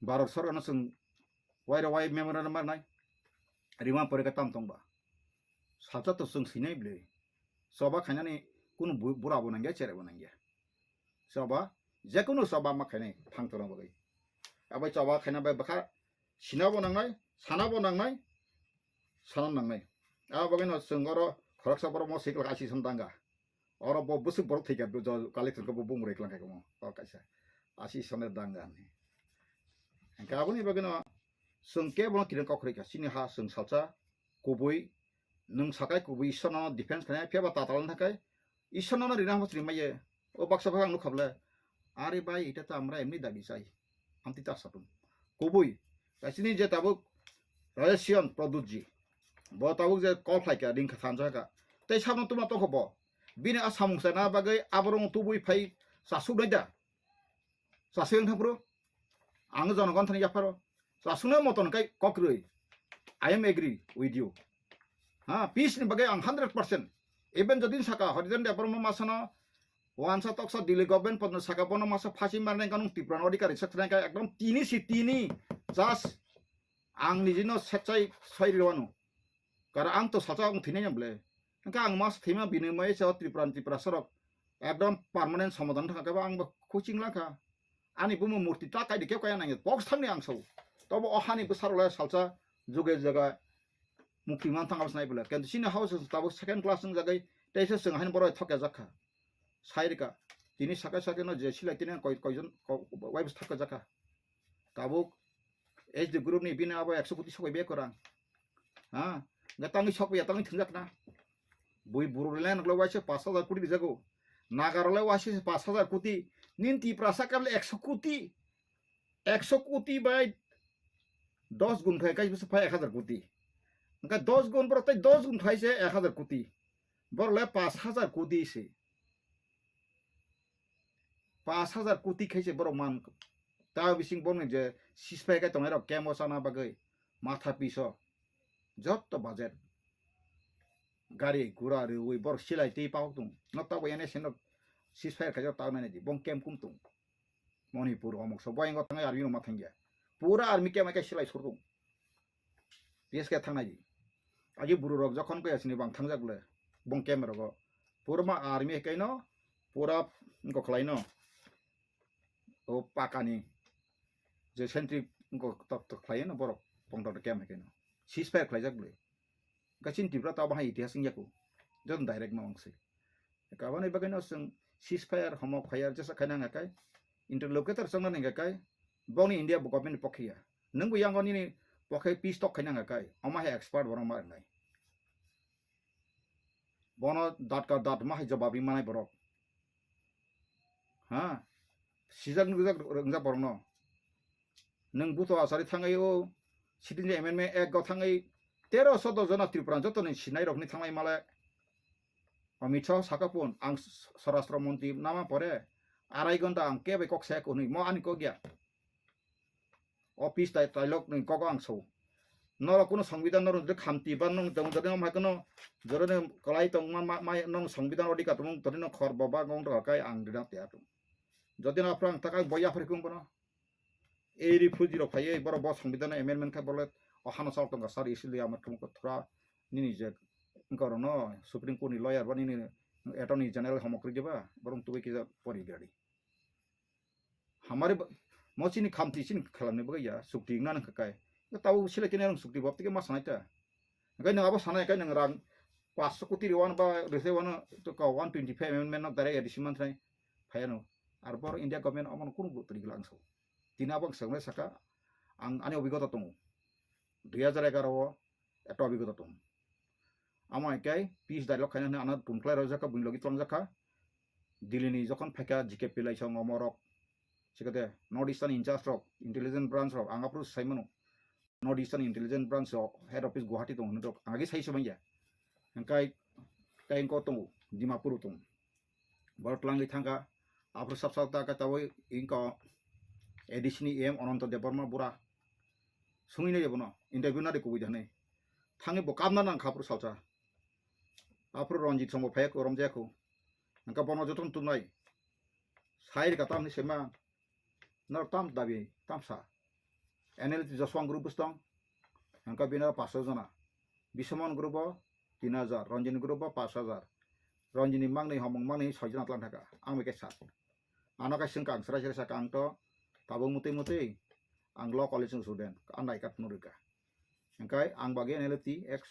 भारत सरकारनो जों वाइ मेमोरेन्डाम मारनाय रिमा परेका ताम तंबा साचा तो जों सिनाय ब्ले सबा खायनानि कुनु बुरा बनांगिया चेरे बनांगिया सबा जेकुनु सबा मा खायनाय थांतरा बगे आबाय सबा खायना बाय बखा सिना बनांनाय साना बनांनाय साना नांनाय आ बगे न जोंगरो खरकसा बर म सिकल आसि सन्दांगा और बो बुसु बर थैगा जो कालेक्टर को बुंग रेखलां खायको म कायसा आसि सने दांगा ने गाबोनि बगे न जों केबो किरन कखरेका सिनि हा जों सालसा गुबै नों साकाय गुबै इसना डिफेन्स खानाय फेबा तातालन थाखाय इसना रिना हसरि माये ओ बाक्सा भाग आं खाबले आरे भाई এটা তো আমরা এমনি দাবি চাই আমতি তাসাতুম गुबै गासिनि जे ताबो रायसियन प्रदुतजी ब ताबो जे कल फाइका रिंखा खानजागा तै साबन तुमा तो खबो बिनि आसामुंसा ना बागै आबरं तुबै फाइ सासु दैदा सासें थाब्रो आं जनगन थानि याफारो सासुने मतन काय कक्रै I am agree with you ha peace ni bagai ang 100% even jodin saka horizen deparma masana wansa toksa dili government podno saka bono masa phasi marnai kanung tipran odikari sakthrai ka ekdom tini just ang nijino sechai sairiwanu kara ang to sacha ang thine nyamble ka ang mas thima binimai sa tripra sorok ekdom permanent samadan thaka ka ang coaching laka ani bumu murti ta kai dikeu kaya nang box thangni ang sau tobo ohani busarula salsa जुगे जगह मुक्तिमान थांगास नाय बोला केन सिना house Tabo second class जों जागै तैसे जों हाइन बर थके जाखा साइरका तिनि साका न जे सिलाय तिनि कयजन वाइबस थके जाखा ताबो एज द ग्रुप नि बिना आबो 100 कोटी सबै बे करा हा गतांगि सबै यातांगि थंजाकना बुइ बुरुलेन ग्लो वाइसे 5000 कोटी जागो नागारले वाइसे 5000 कोटी निन्ति प्रासा काबले 100 कोटी बाय 10 गुण खाय काई बस 1000 कोटी उनका 10 गुण पर 10 गुण खाय से 1000 कोटी बरले 5000 कोटी से 5000 कोटी खाय से बरो मान ता बिसिं बन जे सिसफाय का तंगाय र केमोसाना बागै माथा पिसो जत्त बाजेट गाड़ी गुरा रे वे बर सिलाय ति पाव तुं नता बयने सेन सिसफाय खाय ता नानै दि बं केम कुम तुं मणिपुर अमक सब बायंग तंगाय आर्मी मा थांगिया पूरा आर्मी के माके सिलाय सरदों PSK थांनाय आजि बुरुरक जखन कयासिनि बां थांजागले बं केमेरागो पुरमा आर्मी कैनो पूरा इनको खलाइनो ओ पाकानि जे सेंट्री इनको तक खलाइनो बरक पंगदर केम कैनो सीजफायर खलाइजागले गाचिन तिब्रा ता बाहाय इतिहास इंयाको जन डायरेक्ट मावंगसे काबानै बगैनो जों सीजफायर हम फायर जैसा खाना ngakai interlocutor संना ngakai boni India government pokhiya nungbu yangoni ni pokhe peace talk खाना ngakai ama he expert borong mar nai bono dat ka dat ma he jawabi manai borok ha sijak ngjak borong no nung buto asari thangai o sidin amendment ek go thangai 13 jona tripura joto ni sinai rokni thangai male Amit Shah sakapun ang Sarastra Monti nama pore arai gonta ang kebe kok sek uni mo ani ko gya office tai dialog ni kok ang so noro kuno সংবিধান noro de khamti ban nong dong dong ma kono jorone kalai tong ma nong সংবিধান odika tum torino khor baba gong ro kai ang dina te atum jodi na prang takai boya phrikum kono ei refugee ro phai boro bo সংবিধান amendment ka bolet ohano sal tong sar isili amar kum ko thora nini je no Supreme Court ni lawyer bani ni attorney general homokri jeba borong tuwe kiza pori gadi hamare mochi ni khamti sin khalamne bagaya sukti ngana kakai taw sile kene rong sukti bapti ke ma sanaita gai na abo sanai kai nang rang 500 কোটি wan ba rese wan to ka 125 amendment of dare edition man trai phayano ar bor India government amon kun gutri glangso tina bang sangne saka ang ani obigota tongu 2011 eto obigota tongu amai kai peace dialogue khana ana tumklai rojaka bunlogi tlongjaka dilini jokon pheka jike pilai song omorok sikate north eastern in charge of intelligence branch of angapru saimano north eastern intelligence branch of head office guwahati tong nodok agi sai sabanya kai kai ko tong dimapur tong bartlangi thanga apru sapsata ka tawai inko edisini em ononto deborma bura sungine yebono interview na de kubujane thangi bokamna nang khapru salcha apro Ranjit Sombo phek orom jako angka bono joton tunai sair ka tam ni sema nor tam dabi tamsa NLT Joswang group stong angka bina 500 jona Bismon group 3000 Ranjini group 5000 Ranjini mangni homong mangni 6 jona tlang thaka ang meke sat anaka singkang sra sra kang to tabung muti muti ang law college student andai kat nurika angkai ang bagi NLT X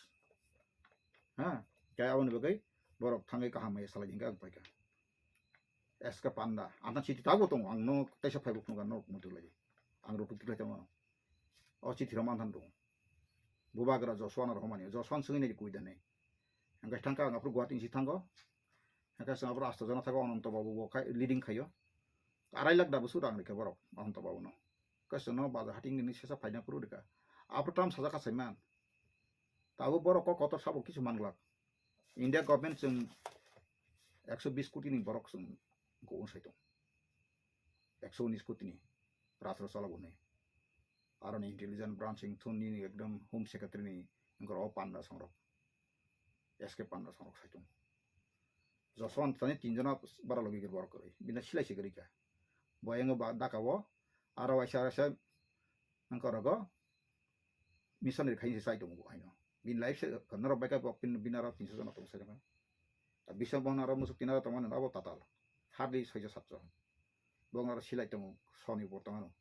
ha kaya awon bagai borok thangai kaham ya salah jingga baika eska panda ana chiti tago tong ang no tesa phai buk no mutu lagi ang ro tuti tong o chiti roman than dong bubagra joswan romani joswan sungine di kuidane angka thangka ang apru guatin si thango angka sang apru asta jana thago ononto babu bo kai leading khayo arai lak dabu surang rika borok ononto babu no kasno baza hating ni sesa phaina puru dika apru tam saja ka saiman tabu borok ko kotor sabo kisu manglak India government sung 120 কোটি ni borok sung go saito 119 কোটি ni prasra salago ne aron intelligence branching thuni ni ekdom home secretary ni ngor o panda songrok SK panda songrok saito joswan tani tinjona bara logi gor borok koi bina silai sigari ka boyang ba dakawo aro aisa ngorogo missionary khain saito go haino bin life se kanara baika pin binara 300 jona tong sajama bisa bonara musuk tinara taman abo tatal hardly 6 7 bonara silai tong soni bortangano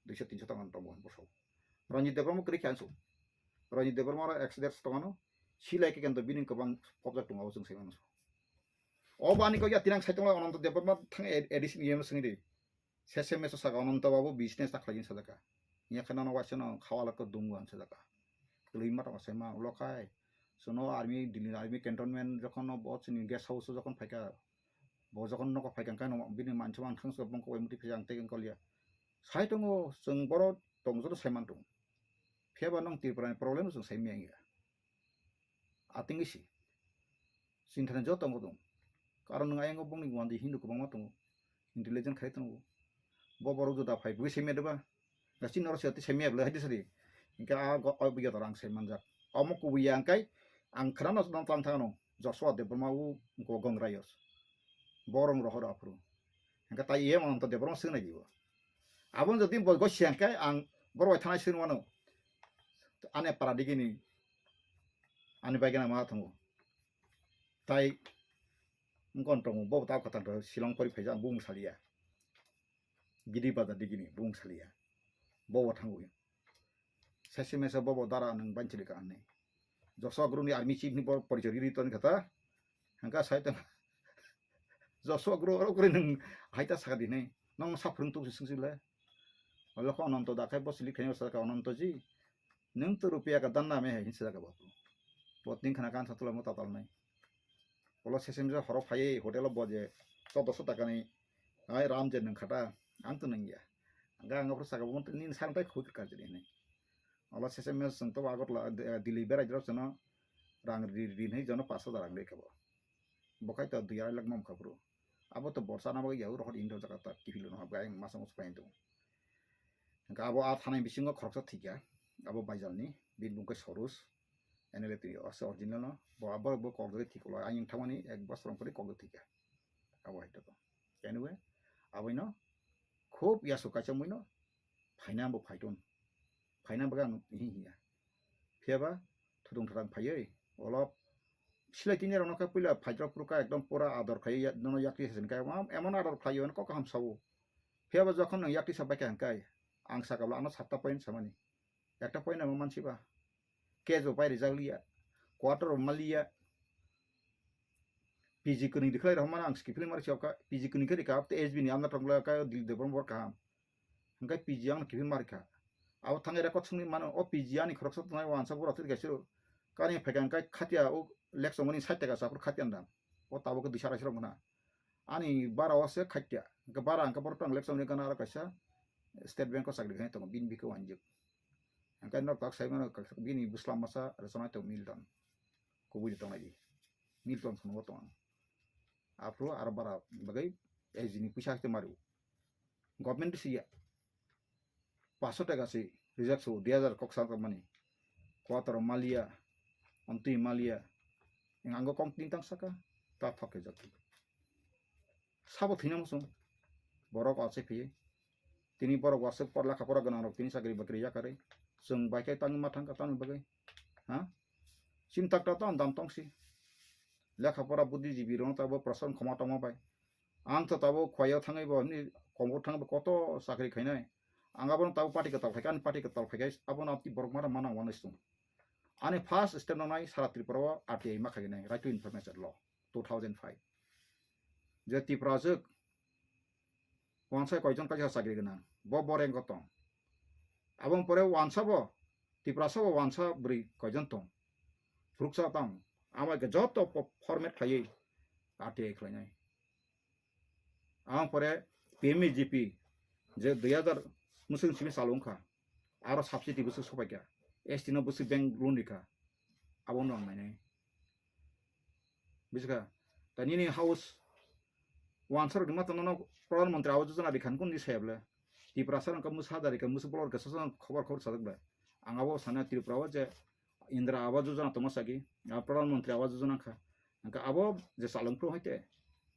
200 300 tangan tong boso Ranjit Deborma kri khansu Ranjit Deborma ex-ders tongano silai ke kan to binin kabang object tong awsung semano obani ko ya tinang saitong ononto Deborma thang edition yem singi SMS saga ononto babu business ta khlagin sadaka nya khana no wasano khawala ko dungwan sadaka lima tak sema lokai sono army Delhi army cantonment jokon no bot ni guest house jokon phaika bo jokon no ko phaikan kan bini manchman thang so bong ko emuti phajang te kolia sai tongo sung boro tongjo saiman tong pheba nong tirpra problem sung saimya ya atingisi sinthan jo tongo dong karon ngai ngo bong ni wandi hindu ko bang tongo intelligent khai tongo bo boro jo da phai bu semya deba gasin nor sati semya bla hadi sari ingka go obiya torang semanjak omo kubiya angkai ang krana nang tang tangano Joshua Deborma u go gongrayos borong rohor apru angka tai ye mon to Deborma sing na jibo abon jodi bo go siangkai ang boroi thanai sin wano ane paradigini ane bagina ma thango tai ngkon tong bo ta kata do silong pori phaja bung salia gidi pada digini bung salia bo thango sesi mesa bo dara nang banchili ka ane joso guru ni army chief ni bo porichori riton kata hangka sai tang joso guru ro kore nang haita sakadi nei nang saprung tu singsile Allah ko ananto dakai bo silik khayo sa ka ananto ji nang to rupiah ka danna me hin sa ka bo potning khana kan satula mo tatal nai polo sesem ja horo phai hotel bo je 1400 taka ni ai ram je nang khata antu nang ya anga anga pro saka bo nin sang tai khut ka jeni nei Allah sesem me sang to agot la deliver ajro chana rang ri nei jono 500 rang le ka bo bokai to 2 lakh mom khabru abo to borsa na bo ya ro hot indo jakata kifilo no ha ing masang uspain to anga abo a thanai bisingo khoroksa thikya abo baijalni binbung ke sorus enele tu asa original no bo abo bo kogre thikolo ayin thamani ek bosrong pore kogre thikya abo haito to anyway abo no khub ya sukacha muino phaina bo phaiton phaina bagang hi hiya pheba thudung thang phaiye olop silai tini rong ka pula phaijra purka ekdom pura ador khai no yakti sen kai ma emon ador phaiyo ko kam sabu pheba jokhon nang yakti sabai ka kai angsa kabla ana 7 point samani একটা point আমার মানছিবা কেজো পাই result লিয়া quarter Malia PG কুনি দিখলাই রহমান আং স্কিপিল মার চকা PG কুনি কে রিকা আপতে SB নি আমনা টংলা কা দিল দেবন বর কাম হংকাই PG আং কিপিল মারকা আও থাঙ্গে রেকর্ড সুনি মান ও পিজি আনি খরকস তনাই ওয়ানসা বর আতে গেছিল কানি ফেকান কাই খাতিয়া ও লেক্স মনি 60 টাকা সাপুর খাতিয়ান দাম ও তাবকে দিশারা ছিল মনা আনি 12 ওয়াসে খাতিয়া কে 12 আংকা বর টং লেক্স মনি কানা আর কাইসা স্টেট ব্যাংক ও সাগলি গাই তো বিন বিকে ওয়ানজু angkai nok tak saya mana begini buslam masa resona itu Milton, kubu di tengah lagi, Milton semua tuan. Apro arbara bagai ini pusat itu maru. Government sih ya, pasot ya kasih reject so dia ada kok sangat mana, kuatar Malia, anti Malia, yang anggo kong tintang saka, tak pakai jatuh. Sabot hina musuh, borok asep ye, tini borok asep porla kapora ganarok tini sagri bakriya kare. Sung bagai tang matang katan bagai, ha? Sim tak tatan dam tong si. Lekha pora budi jibirong tabo prasan khoma tong bai. Ang to tabo khoyo thangai bo ni kombo thang bo koto sakri khainai. Angabon tabo party katal khaikan party katal khaigai abon apti borgmara mana wanistung. Ane first step nai sara tripura RTI ma khaginai right to information law 2005. Jati project wansai koijon kaja sakri gana. Bo boreng kotong. Abang pore wansa bo, tiprasa bo wansa beri kajian tong, fruksa tang, amai ke joto format kaya, RTI kaya. Abang pore PMGP, je 2000 musim sini salongka, aras subsidi busu sopai kya, estina busu bank loan dika, abang nong mana. Bisa, dan ini house wansa rumah tanah Perdana Menteri Awas Yojana dikan kun di sebel. Di perasaan kamu sadar kamu sepuluh kesusahan khabar sadak ba angabo sana Tripura je Indra Awas Yojana tomasagi Perdana Menteri Awas Yojana kha angka abo je salongpro hoite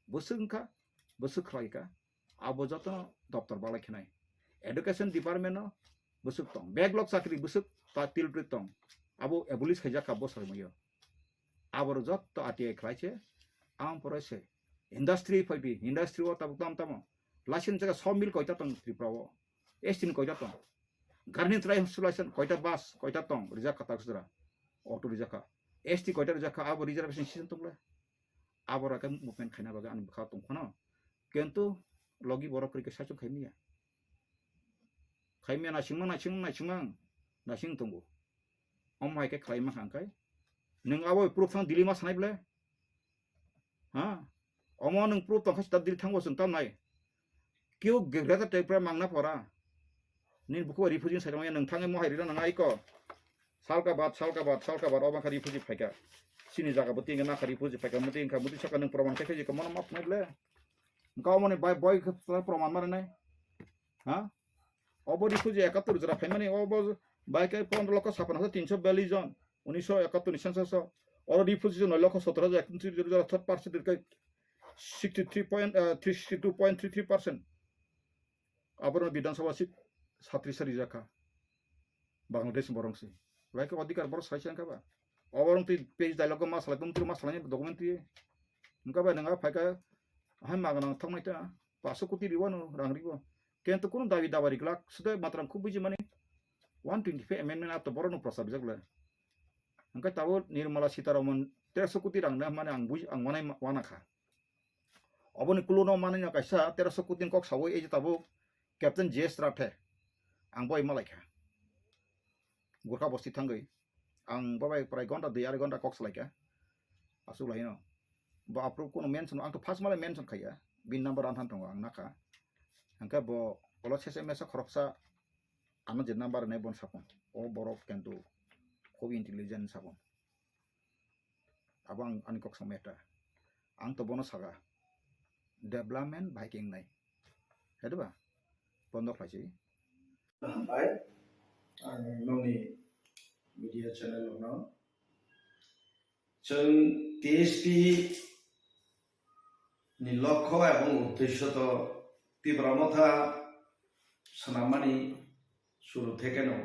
busungka busuk khlaika abo joto daftar bala khinai education department no busuk tong backlog sakri busuk ta tilprit tong abo abolish khaja ka bosar moyo abo joto ATI khlaiche am porese industry phaibi industry wa tabtam tamo license jaga 100 mil koita tong Tripura wo estin koita tong garni trai license koita bus koita tong rijak kata kusra auto rijaka esti koita rijaka abo reservation season tongla abo rakam movement khaina baga an kha tong khono kentu logi borok kri ke sachu khaimia na sing tonggo omai ke khaima hangkai neng abo proof thang dilima sanai ble ha omo neng proof tong khasta dil thangbo sun tam nai Kyo gerata tepra mangna pora nin buku refugee sa ramai nang thangai mo hairi na ngai ko salka bat oba ka refugee phaika sini jaga boti ngana ka refugee phaika muti ka muti saka nang praman khe ko mon map nai ble gaw mone boy praman mar nai ha obo refugee 71 jara phaimani obo bai kai 15 লক্ষ 57342 জন 1971 census or refugee 9 লক্ষ 17031 jara 3% kai 62.33% Abang Bidan Sawasik Satri Sarijaka Bangladesh Borongsi Like अधिकार बर साइसन का बा और उन page dialogue का मसला तुम तुम मसला ने डॉक्यूमेंट ये उनका बा नंगा फाइका हम मागना थांग नाइता 500 कोटी रिवानो रां रिवा केन तो कोनो दाबी दाबारि क्लाक सुदे मात्रा खूब बुझि माने 125 अमेंडमेंट आप तो बरनो प्रस्ताव जगले उनका ताबो निर्मला सीतारमन 1300 कोटी रां ना माने आं बुझ आं माने वाना खा अबनि कुलोनो माने ना काइसा 1300 कोटी कक सावो ए ताबो कैप्टन जेएस राठे आं बय मालायखा गुरखा बस्ती थांगै आं बाबाय प्राय घंटा 2 घंटा कक्स लायका आसु लायनो बा अप्रुव कोनो मेंशन आं तो फार्स्ट माले मेंशन खाया बिन नंबर आन थांथों आं नाखा आंका बो बलो सेसे मेसा खरकसा आनो जे नंबर ने बन सापन ओ बरफ केंतु खूब intelligent Sapan abang ani kok sameta ang to bono saga development biking nai hedo ba bondok laisi Hai noni media channel no जों টিএসপি ni লক্ষ্য এবং উদ্দেশ্য তো তীব্রমথা সনামানি শুরু থেকে নো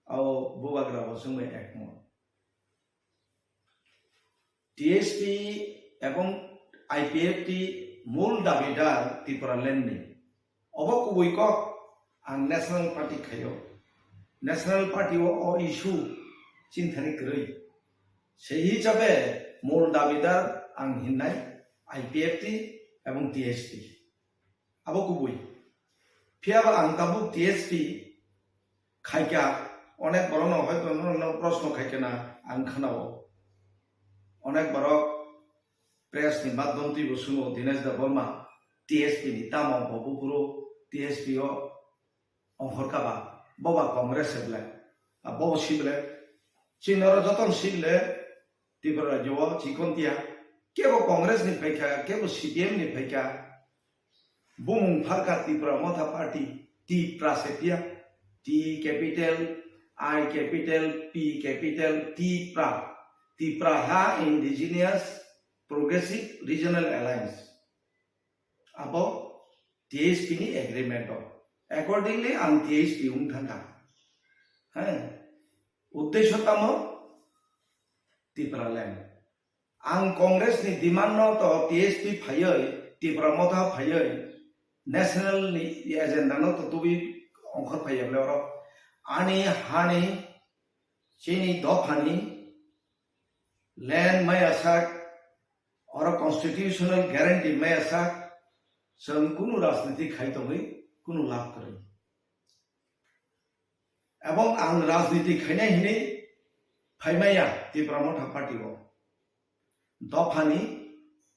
আও বুবাগ্রাবো जोंबो একমত টিএসপি এবং আইপিএফটি মূল দাবিদার ত্রিপুরা ল্যান্ডনি অবকুবৈক आं नेशनल पार्टी खायो नेशनल पार्टी ओ इशू चिंतानि गरै সেই হিসাবে মূল দাবিদার आं हिन्नाय आईपीएफटी এবং টিএসপি আবকুবৈ ফিয়াবা आं ताबु টিএসপি खायका अनेक बरनो हयतो प्रश्न खायकेना आं खोनाबो अनेक बरक प्रेसनि माध्यमति बसुनो दिनेश देबबर्मा टीएसपी नि तामाव बबुपुरो टीएसपी ओ अंहरकाबा बबा कांग्रेस हेबले बबा सिबले चिनर जतन सिबले त्रिपुरा राज्यो चिकन्तिया केबो कांग्रेस नि फैका केबो सीपीएम नि फैका बुमुं फारका त्रिपुरा मथा पार्टी टी प्रासेपिया T capital I capital P capital T प्रा Tipraha Indigenous Progressive Regional Alliance abo TSP ni agreement accordingly ang TSP thanga uddesho tamo Tripura land ang Congress ni demand no to TSP phayoi Tripura motha phayoi national ni agenda no to tubi onkhor phayable ro ani hani chini dophani land में असाक और constitutional guarantee में असाक जों कुनु राजनीति खायतोङै कुनु लाभ करै एवं आं राजनीति खायनाय हिनै फायमाया त्रिपुरा मथा पार्टी ओ दफानि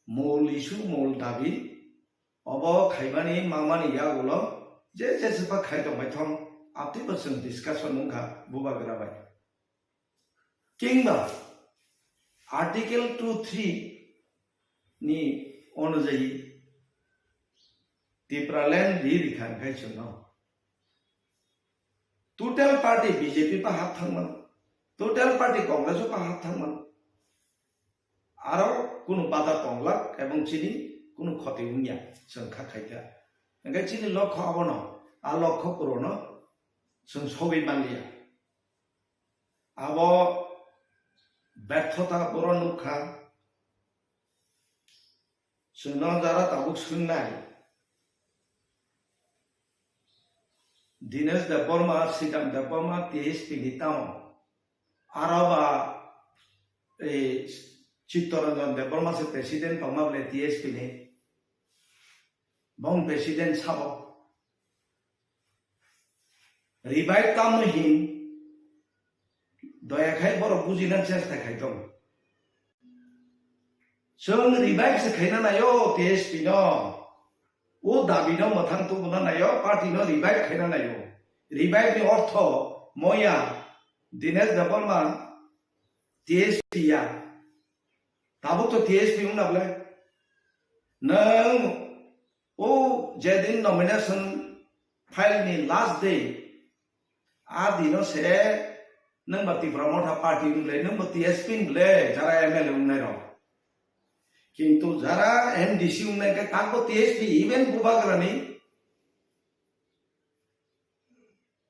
मूल इशू मूल दाबी अब खायमानि मामानि यागुलो जे जेसेबा खायतोंबाय थं आपतिबो जों डिस्काशन मुंखा बुबाग्राबाय किंबा आर्टिकल 2.3 नि अनुजायि त्रिपुरा लैंड रिखान खायसनो टोटल पार्टी बीजेपी पा हाथ थांमोन टोटल पार्टी कांग्रेस पा हाथ थांमोन आरो कुनु बाधा तंगलाक एवं चिनि कुनु खति उनिया जों खाखायता ओंखाय चिनि लक्ष्य आबनो आ लक्ष्य पुरनो जों सबै मानलिया आबो ব্যর্থতা বড় নুখা जोंना जारा ताबुक सुननाय दिनेश देबबर्मा श्रीराम देबबर्मा टीएसपी नि ताव आराबा ए चित्तरंजन देबबर्मा से प्रेसिडेंट पामाबले टीएसपी नि बं प्रेसिडेंट साबो रिवाइव कामहिन दयाखाय बर बुजिना चेष्टा खायदों जों रिवाइव से खायना नायो टीएसपी नो ओ दाबी नो मथां तो बुना नायो पार्टी नो रिवाइव खायना नायो रिवाइव नि अर्थ मया दिनेश देबबर्मा टीएसपी या ताबो तो टीएसपी उनाबले नों ओ जेदिन नॉमिनेशन फाइल नि लास्ट डे आ दिनो से नों त्रिपुरा मथा पार्टी बुले नों टीएसपी बुले जरा एमएलए उन्नाय रो किंतु जरा एमडीसी उन्नाय के ताको टीएसपी इवन बुबाग्रानि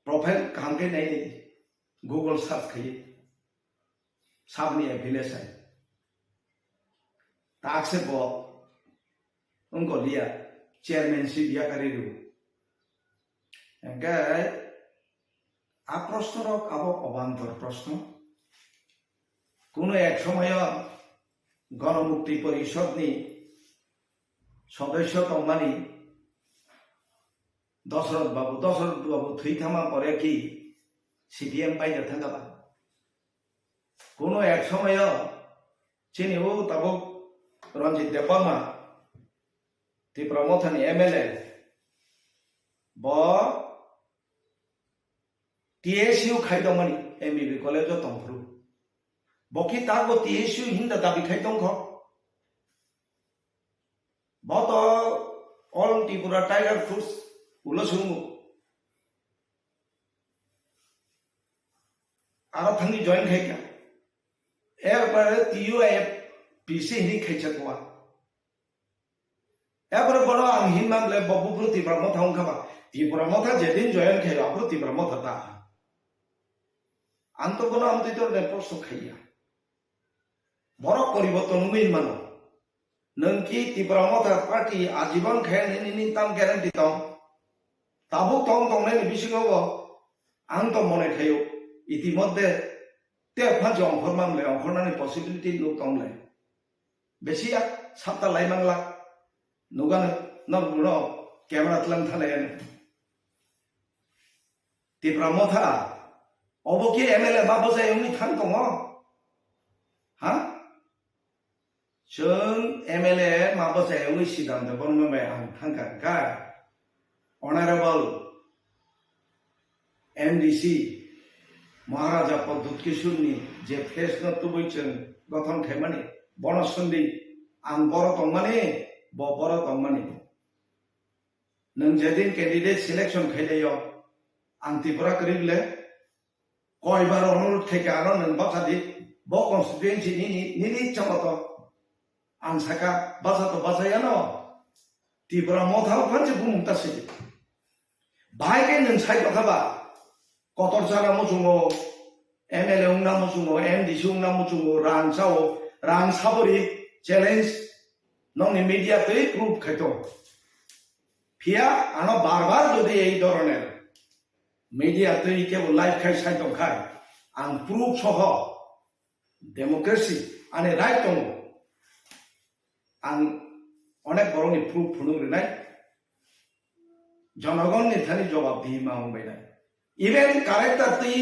प्रोफाइल काम के नहीं Google search खाई साबनी एफिलेस है ताक से बो उनको लिया चेयरमैनशिप या करेलू एंगे आ प्रश्न रक आबो अबान्तर प्रश्न कोनो एक समय गणमुक्ति परिषदनि सदस्य तंबानी दशरथ बाबू थैथामा परे कि CPM पाइनो थांगाबा कोनो एक समय चिनी वो तब रंजित देवबर्मा त्रिपुरा मथानि MLA ब TSU खाइदोंमोन MBB कॉलेज तंफ्रु बखि तागो TSU हिंदा दाबि खाइदोंखो बत ऑल त्रिपुरा टाइगर फूड्स उलसुंगु आरो थांनि जॉइन खाइका एर पर TUF PC हिनि खाइचकवा एबर बडो आं हिमामले बबुफ्रु त्रिपुरा मथा उंखाबा त्रिपुरा मथा जेदिन जॉइन खाइ आफ्रु त्रिपुरा मथा ता आंतो बनो आम तितर ने प्रश्न खाइया बरक परिवर्तन उमिन मानो नंकी त्रिपुरा मथा पार्टी आजीवन खायनि नि ताम ग्यारान्टी दं ताबो तंग ने बिसिङाव आं तो मने खायो इतिमध्ये ते फाज अंफरमामले अंफरनानि पसिबिलिटी नु तंगले बेसिया साता लाइमांला नुगानो नबुनो कैमरा तलां थालायानो त्रिपुरा मथा अबोखि MLA बाबो जायनि थां दङ हा जों MLA माबो जायनि सिदांत बनमे आं थांगा गा Honorable MDC महाराजा पद्धत किशोरनि जे फेस नट तुबैचों गठन खायमानि बनसुन्दी आं बर तंमानि बर तंमानि नों जेदिन कैंडिडेट सिलेक्शन खायलायो आं त्रिपुरा करिबले कय बार अनुरोध खायका आरो नों बाखादि ब कन्स्टिट्युएन्सि नि चमत आं साका बासा तो बासायानो त्रिपुरा मथा फानसे बुमुक्तासि बाहायके नों साइ बाखाबा कतर जाना मुजुङो MLA उंना मुजुङो MDC उंना मुजुङो रां साबरी चैलेंज नंनि मीडिया तै प्रूफ खायतो फिया आनो बार যদি এই ধরনের मीडिया तै केवल लाइव खाय साइतो खाय आं प्रूफ सह डेमोक्रेसी आने राइट दङ आं अनेक बरनि प्रूफ फुनुग्रिनाय जनगणनि थानि जवाब दी मावबायनाय इवेन कारेक्टर तै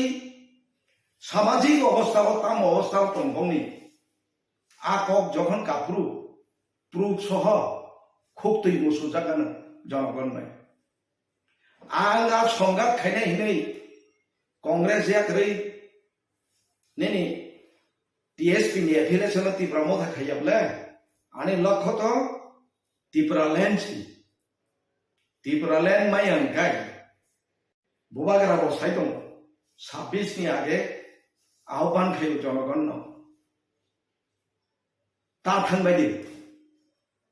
सामाजिक अवस्था ताम अवस्था तंगनि आकक जखन काफ्रु प्रूफ सह खुब तै मुसु जागानो जनगणनाय आंगा संगात खायनाय हिनै कांग्रेस याकरै नेनि TSP नि एफिलेशन त्रिपुरा मथा खायाबले आनि लक्ष्य तो त्रिपुरा लैंड मायang गाय बुबागरा बसाय दं 26 नि आगे आह्वान खायो जनगण ता थांबायदि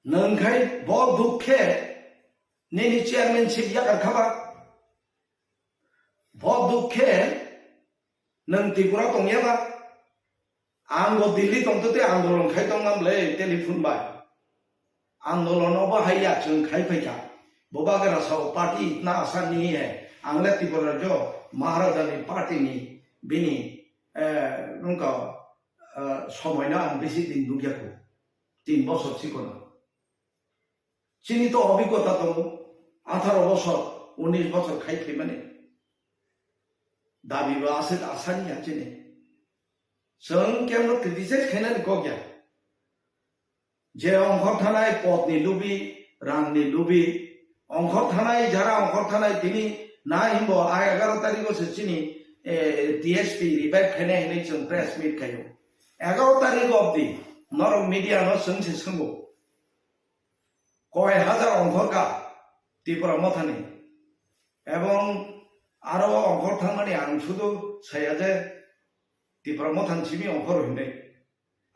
नोंखाय ब दुखे नेनि चेयरमैनशिप यागारखाबा ब दुखे नों त्रिपुरा दंयाबा आंबो दिल्ली दंतते आंदोलन खाय दंमामले टेलिफोन बाय आंदोलनाव बाहाया जों खाय फैका बुबागरा साव पार्टी इतना आसान नहीं है आंगले त्रिपुरा जो महाराजा ने पार्टी नि बिनी उनका समय ना बेसी दिन दुगिया को 3 বছর सिकोना चिनी तो अभिज्ञता दं 18 বছর 19 বছর खाय फैमाने दाबिबो आसानिया चिनी जों केवल क्रिटिसाइज खायनानै गया जे अंखर थानाय पदनि लुबि रांनि लुबि अंखर थानाय जारा अंखर थानाय दिनै ना हिंबो 11 तारिखो चिनी TSP रिवाइव खायनाय हिनै जों प्रेस मीट खायो 11 तारिख अब्दि नरक मीडिया न सोंसे सोंगो कय हाजार अंखरका त्रिपुरा मथानि एवं आरो अंखर थांमानि आं शुधु साया जे त्रिपुरा मथानि सिमि अंखर हिनै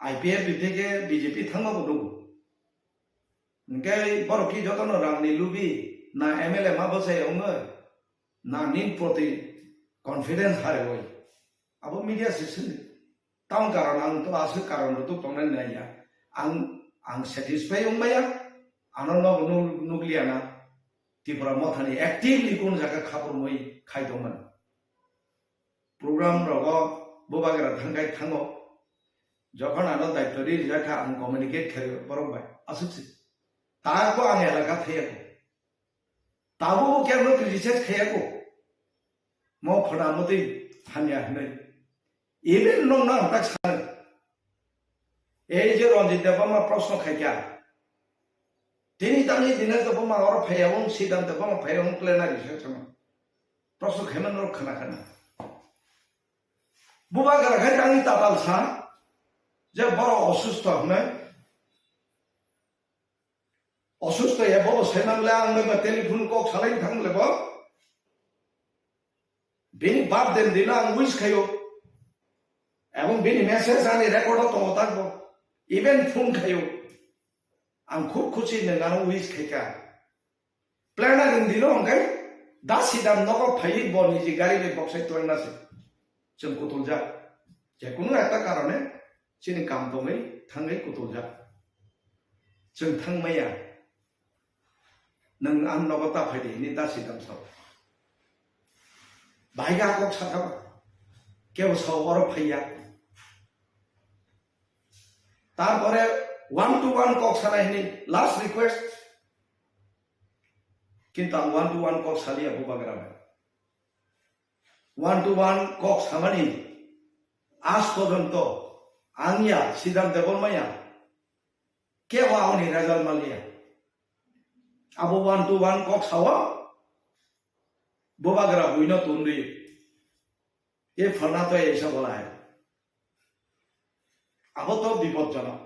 IPF बिथेके BJP थांबाबो दं ओंखाय बरखि जतन रांनि लुबि ना MLA मा बसायावनो ना निन प्रति कॉन्फिडेंस हारे abo media session taung karon ang to asu karon to tongnan na ya ang satisfy yung maya ano no nugliana Tripura mothani actively kun jaga khabor moi khai dongman program rogo bobagra thangai thango যখন আনো দায়িত্ব দি রেখা আং communicate খেলে বরং ভাই আসুছি তাকো আং এলাকা থেয়াকো তাবো কেন রিসার্চ খেয়াকো ম ফড়া মতে হানিয়া হই ইভেন নং না তাক সান এই যে রঞ্জিত দেবমা প্রশ্ন খাইকা তিনি তানি দিনে দেবমা আর ফায়াবং সিদ্ধান্ত দেবমা ফায়াবং প্ল্যানারি সেকশন প্রশ্ন খাইমান রক খানা খানা বুবা গরা খাই তানি তাপাল সা যে বড় অসুস্থ হনে অসুস্থ হব সেনাংলে আংলে বা টেলিফোন কক সালাই থাংলে বা বেনি বাদ দেন দিন আং উইস খাইও এবং বেনি মেসেজ আনি রেকর্ড দङ থাকবো ইভেন ফোন খাইও आं खूब खुशी नोंनाव उइस खायका प्लानार दिनो अंगाय दा सिदाम नगो फाइ बनि जे गारि बे बक्साय तोंनासे जों कुतुलजा जेकुनु एकटा कारणे जोंनि कामदङै थाङै कुतुलजा जों थांमाया नों आं नगो ता फाइदे नि दा सिदाम साव बाइगा कक साथाबा केव साव अर फाइया तारपरे 1-to-1 कक सालायनि लास्ट रिक्वेस्ट किन्तु आं 1-to-1 कक सालिया बुबाग्रा 1-to-1 कक सामानि आज पर्यन्त आंनिया सिदाम देबलमाया केवा आंनि राजाल मालिया आबो 1-to-1 कक सावा बुबाग्रा बुइनो तुंदि ये फना तो ऐसा बोला है अब तो विपदजनक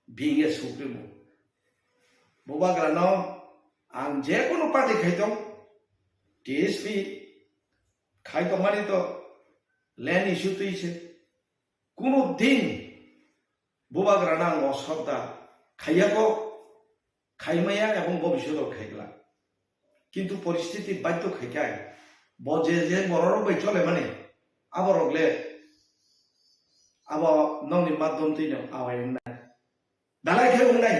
being a supremo बुबाग्रा न आं जेकुनु पार्टी खाइदों टीएसपी खाइदों माने तो लैंड इश्यू तो इसे कुनु दिन बुबाग्रा न आं असरदा खाइयाको खाइमाया एवं भविष्यत खाइगला किन्तु परिस्थिति बाध्य खाइकाय बजे जे बररो बै चले माने आबरगले आबो नंनि माध्यम तिनो आवायना दालाय खे उनाय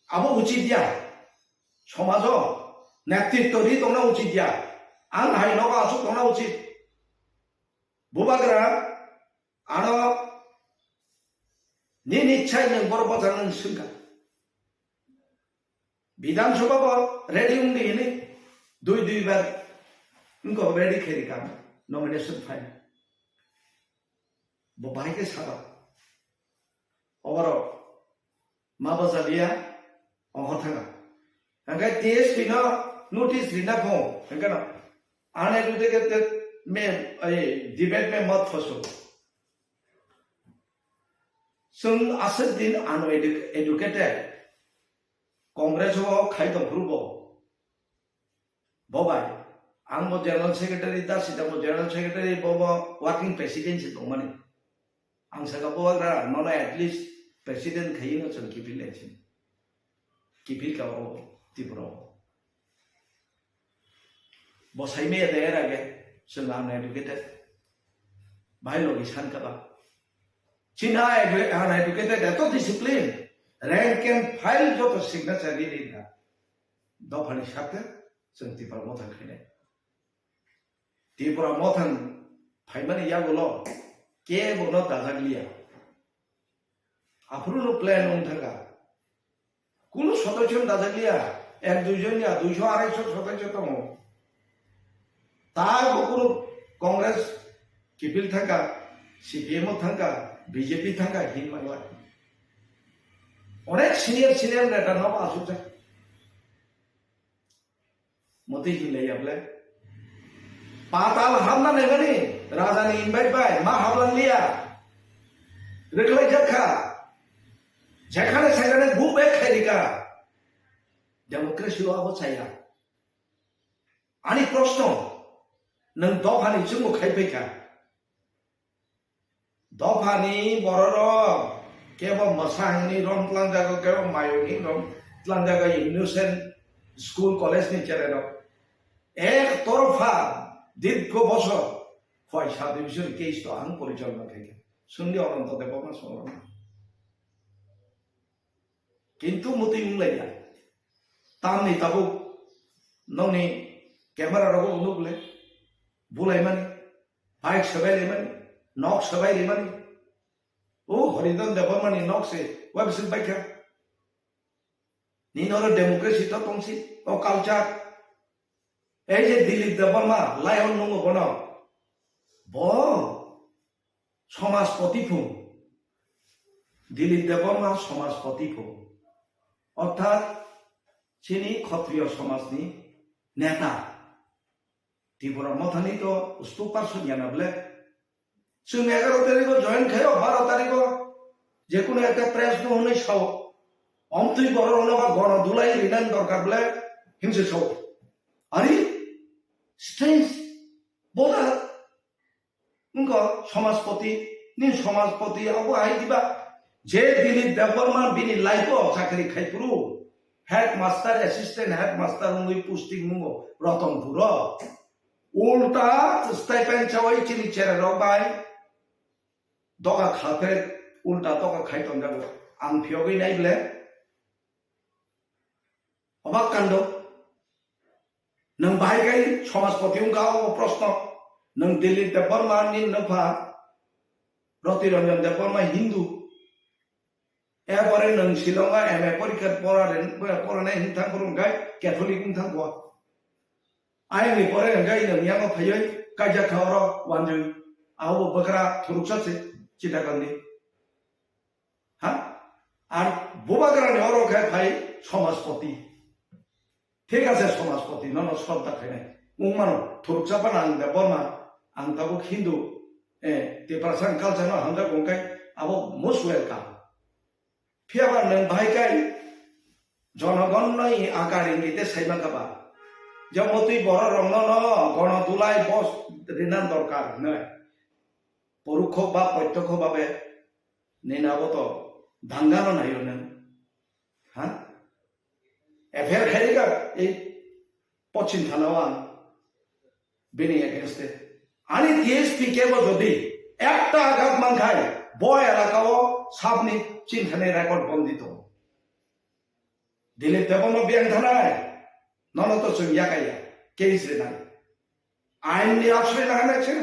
आबो उचित दिया समाज नेतृत्व दी तोना उचित दिया आं हाय नगा आसु तोना उचित बुबाग्रा आनो नि निश्चय नों बरबजान नों सुंगा विधानसभा रेडी उंदी ने दुई बार उनको रेडी खेरी काम नॉमिनेशन फाइल वो भाई के साथ और माबाजालिया अंगथांगा अंगे टीएसपी ना नोटिस रिना को अंगे ना आने एडुकेटेड में डिबेट में मत फंसो संग आसर दिन आनो एडुकेटेड कांग्रेस वो खाई तो ग्रुपो बोबाय आंबो जनरल सेक्रेटारि दा सिदामो जनरल सेक्रेटारि बोबो वर्किंग प्रेसिडेंट से दंमाने आं सागा बोबाग्रा नना एटलिस्ट प्रेसिडेंट खाइनो जों किपिल लेसिन किपिल गाव त्रिपुरा बसाइमे देर आगे जों आं एडुकेटेड भाई लोग सान कबा चिना आं एडुकेटेड एतो डिसिप्लिन रैंक एंड फाइल जो तो सिग्नेचर दी ना दफानि साथे जों त्रिपुरा मोथान खाइनाय त्रिपुरा मोथान फाइमानि यागोल के बोनो दाजागलिया आफुनो प्लान उनथांगा कुनु सदस्य दाजागलिया एक दुइजन या 200-250 सदस्य दङ ताबो कुनु कांग्रेस किपिल थांगा सीपीएम थांगा बीजेपी थांगा हिनमांला अनेक सीनियर नेता न आसुजा मते हिलायाब्ला पाताल हाबना नेगनि राजानि इनभाइट बाय मा हाबलांलिया रेखलाय जाखा जेखाने सेखाने गुबे खायरिका डेमोक्रेसी आबो चाया आनी प्रश्न नों दफानि जोंबो खायफैखा दफानि बरर केवल मसाहनि रम tlangjaga केवल मायोनि रम tlangjaga इनोसेंट स्कूल कलेज नि चेरेनो एक तरफा दीर्घ बছর ফয়সা ডিভিশন কেস তো আং পরিচালনা থেকে সঙ্গে অনন্ত দেববর্মা সঙ্গে কিন্তু মতি মুলাইয়া তামনি তাবো ননি ক্যামেরা রগো উনুবলে বুলাই মানি বাইক সবাই মানি নক সবাই মানি ও হরিদন দেববর্মানি নক সে ওয়েবসাইট বাইকা নি নর ডেমোক্রেসি তো তংসি ও কালচার এই যে দিলীপ দেববর্মা লায়ন নঙ্গ বন ব সমাজপতি ফুং দিলীপ দেববর্মা সমাজপতি ফুং অর্থাৎ চিনি ক্ষত্রিয় সমাজনি নেতা ত্রিপুরা মথানি তো উস্তু পার্সন জানাবলে जों 11 तारिखआव जয়েন खायो 12 तारिखआव जेकुनो একটা প্রেস নহनै সাও অমতুই বড় হনবা গণ দুলাই রিনান দরকার বলে হিংসে সাও আরে স্ট্রেঞ্জ বলা মুখ সমাজপতি নি সমাজপতি আবো আই দিবা যে দিলীপ দেববর্মা বিনি লাইফ চাকরি খাইপুরু হেডমাস্টার অ্যাসিস্ট্যান্ট হেডমাস্টার মুই পোস্টিং মুঙ্গ রতনপুর উল্টা স্টাইপেন্ড চাওয়াই চিনি চেরা রবাই দকা খাতে উল্টা দকা খাইতন যাব আং ফিয়গৈ নাইবলে অবাক কাণ্ড নং বাহাইগাই সমাজপতি গাও প্রশ্ন নং দিলীপ দেববর্মা নি নফা রতিরঞ্জন দেববর্মা হিন্দু এরপরে নং শিলংआ এমএ পরীক্ষা পড়ানাय হিংথাं फोरोंगाय कैथलिक हिंथां गवा आयनि परे गाय नों यांग फैयै काजा खावर वानजु आव बकरा थुरुकसासे चिटागांनि हा আর বোবাগ্রানি অরখায় ভাই সমাজপতি ঠিক আছে সমাজপতি নন শ্রদ্ধা খাই উমানো থুরুকসাপান আং দেববর্মা আং তাবো হিন্দু তেপারসাং কালচার হামজা গংকাই আবো মোস্ট ওয়েলকাম ফিয়াবার নং ভাইকাই জনগণ নই আকার ইঙ্গিতে সাইমাকাবা যেমতই বড় রং গণ দুলাই বস রিনান দরকার নয় পরোক্ষ বা প্রত্যক্ষভাবে নিনাবত দাঙ্গানো নাই হ্যাঁ এফআইআর খাইগা এই পশ্চিম থানাও বেনি এগেনস্টে আনি টিএসপি কেবো যদি একটা আঘাত মানখায় বয় এলাকাও সাবনি চিন্তানে রেকর্ড বন্দিত দিলীপ দেববর্মা বিয়াং থানায় ননত जों यागाया केस रेनाय आयेननि आश्रय लानायছে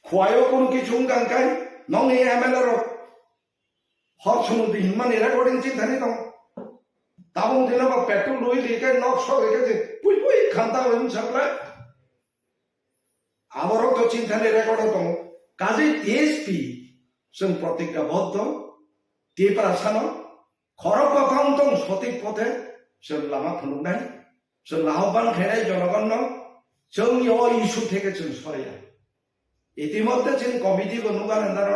খোয়ায়ও কোনো কিছু গানকাই নং এই এমএলএ র হর সমুদ্র হিমানি রেকর্ডিং চিন্তানি দं তাবং দিনবা পেট্রোল লই লিকাই নক সব রেখেছে পুই পুই খান্তা হইন সাপ্লাই আবারও তো চিন্তানি রেকর্ড দं কাজে টিএসপি जों प्रतिज्ञाबद्ध টিপ্রাসানো খরব কাউন্টং সঠিক পথে जों লামা ফুনুনাय जों আহ্বান খাইনাय জনগণ जोंनि इस्यु থেকে जों সরাইয়া ইতিমধ্যে जों কমিটি বনুগান আন্দার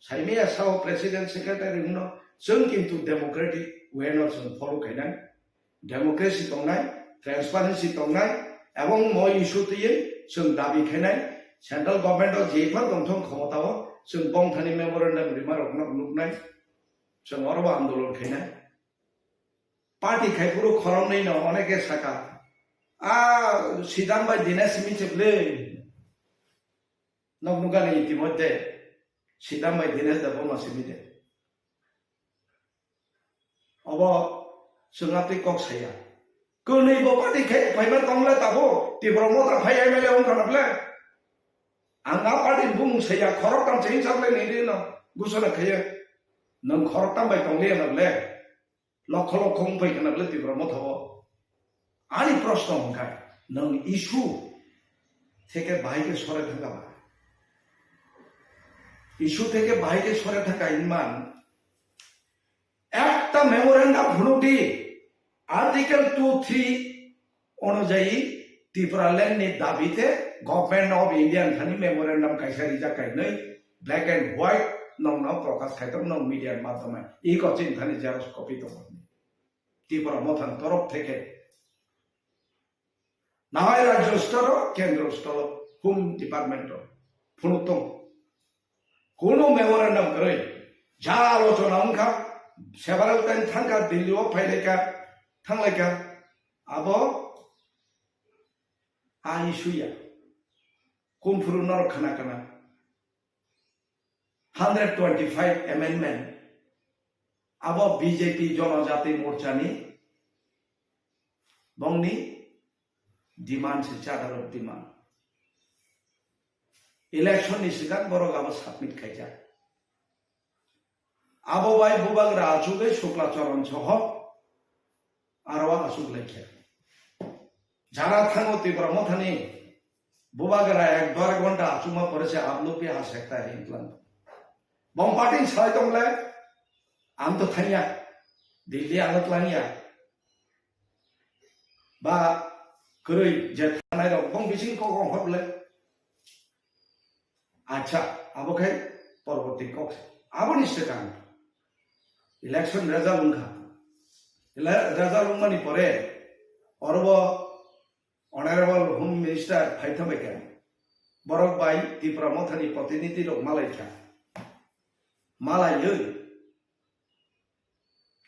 সাইমিয়া সাও প্রেসিডেন্ট সেক্রেটারি উনো जों কিন্তু ডেমোক্রেটিক ওয়েনো जों ফলো খাইনাय ডেমোক্রেসি দंनाय ট্রান্সপারেন্সি दंनाय এবং মই ইস্যু দিয়ে जों দাবি খাইনাय সেন্ট্রাল গভর্নমেন্টও যেফার দंथं ক্ষমতাও जों बंथानि मेमोरेन्डाम रिमार्क नुनाय जों अरब आंदोलन खाइनाय पार्टी खाइपुरु खरमनै न अनेके साका सिदाम बाय दिनेश मिचेबले नगनुगानि इतिमध्ये सिदाम बाय दिनेश देबबर्मा सिमिदे अब जोंहाते कक्साया कोनैबो पार्टी खाइ फाइबा दंले ताबो तिब्र मता फाइ एमएलए उनखानाबले आंगा पार्टी बुं सैया खरकटाम चेंज साबले नेदे न गुसना खैया नों खरकटाम बाय दंले नबले लक्ष लक्ष फै खनाबले तिब्र मथाव आनि प्रश्न हंका नों इस्यु থেকে বাইরে সরে থাকা ইস্যু থেকে বাইরে সরে থাকা ইমান একটা মেমোরেন্ডাম ভুনুটি আর্টিকেল 2-3 অনুযায়ী ত্রিপুরাল্যান্ডनि দাবিতে गवर्नमेंट ऑफ इंडिया खानी मेमोरेंडम कायसारी जाकायनै ब्लैक एंड व्हाइट नंगनाव प्रकाश खायतम नंग मीडिया माध्यमे ई कचिन खानी जेरक्स कपि दं त्रिपुरा मथान तरफ থেকে नाहाय राज्य स्तर केंद्र स्तर होम डिपार्टमेंट फुनुतम कोनो मेमोरेंडम करे जा आलोचना उनका सेवारल टाइम थांगा दिल्लीआव फायलेका थांलायका आबो आ इस्युया kumfuru nor kana kana 125 amendment abo BJP Janajati Morcha ni bongni demand se charter of demand election ni sigan borok abo submit khaija abo bai bubagra achuge shukla charan soho arwa asuk lekhe jara thango tibra mothani bubagra 1-2 घंटा achuma porese aplo pe ha sekta hai implant bom party sai tongle am to thania dilli anot lania ba kurui je thanai rok bong bising ko kong hoble acha abo khai porborti kok abo ni sekan election result ungha result ni pore orbo honorable home minister phaithobeka borok bai Tripura mothani protiniti rok malaikha malai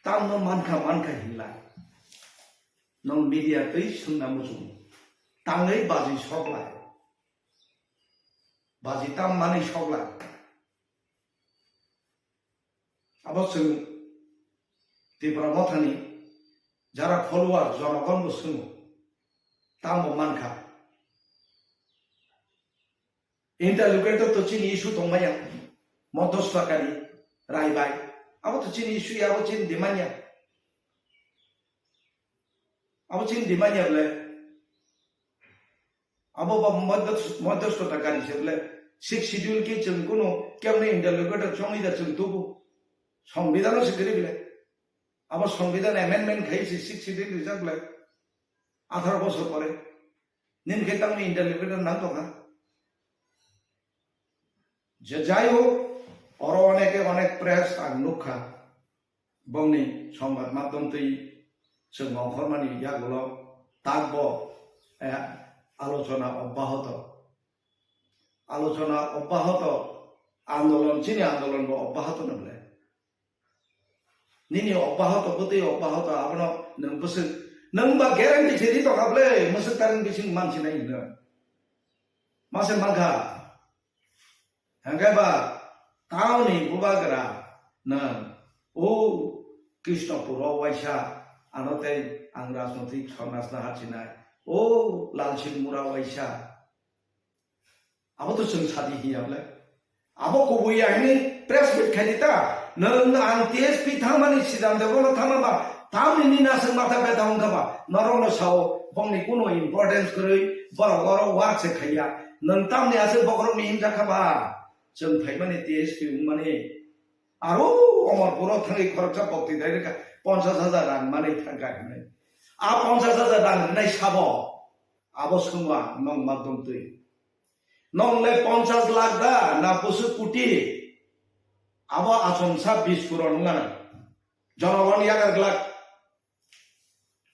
tamno manka hila nong media tei sungna mujung tangai baji soklai baji tam mani soklai abo sung Tripura mothani jara follower jonogon bo sung tambo manka interlocutor to chini issue tongmaya modostakari raibai abo to chini issue abo chin dimanya le abo ba modostakari seble six schedule ki chung kuno kemne interlocutor chongi da chung tubu সংবিধান স্বীকৃতি বলে আবার সংবিধান amendment খাইছে 6 schedule reserve বলে 18 বছর পরে নিন খেতাম ইন্টারলিকুলেটর নাম তো না যে যাই হোক আরো অনেক প্রেস আর নুখা বংনি সংবাদ মাধ্যম তুই जों অংশমানি ইয়াগুলো তাকব আলোচনা অব্যাহত আন্দোলন চিনি আন্দোলন অব্যাহত নবলে নিনি অব্যাহত গতি অব্যাহত আপনো নং বসে নং বা গ্যারান্টি সেদি তো কাবলে মসে তারিং বিসিং মানসি নাই ন মাসে মানখা হাঙ্গাবা তাওনি বুবাগরা ন ও কৃষ্ণপুর ওয়াইসা আনতে আং রাজনৈতিক সন্ন্যাসনা হাচিনাই ও লালসিং মুরা ওয়াইসা আবো তো जों সাদি হিয়াবলে আবো কবুই আইনি প্রেস মিট খাইদিতা नों आं टीएसपी थांमानि सिदाम देबो थांमाबा थामनि नासं माथा बेदा हंगाबा नरनो साव बंनि कुनो इम्पोर्टेंस करै बरगरो वाक से खैया नों तामनि आसे बगरो नि हिंसा खाबा जों फाइमानि टीएसपी माने आरो अमरपुर थांगै खरचा पक्ति दाइरेका 50,000 रां माने थांगाखै आ 50,000 रां नै साबो आबो सुंवा नं मादम तुइ नंले 50 लाख दा ना बसु कोटी आबो आसम सा 20 करोड़ नङा जनगण यागार ग्लाक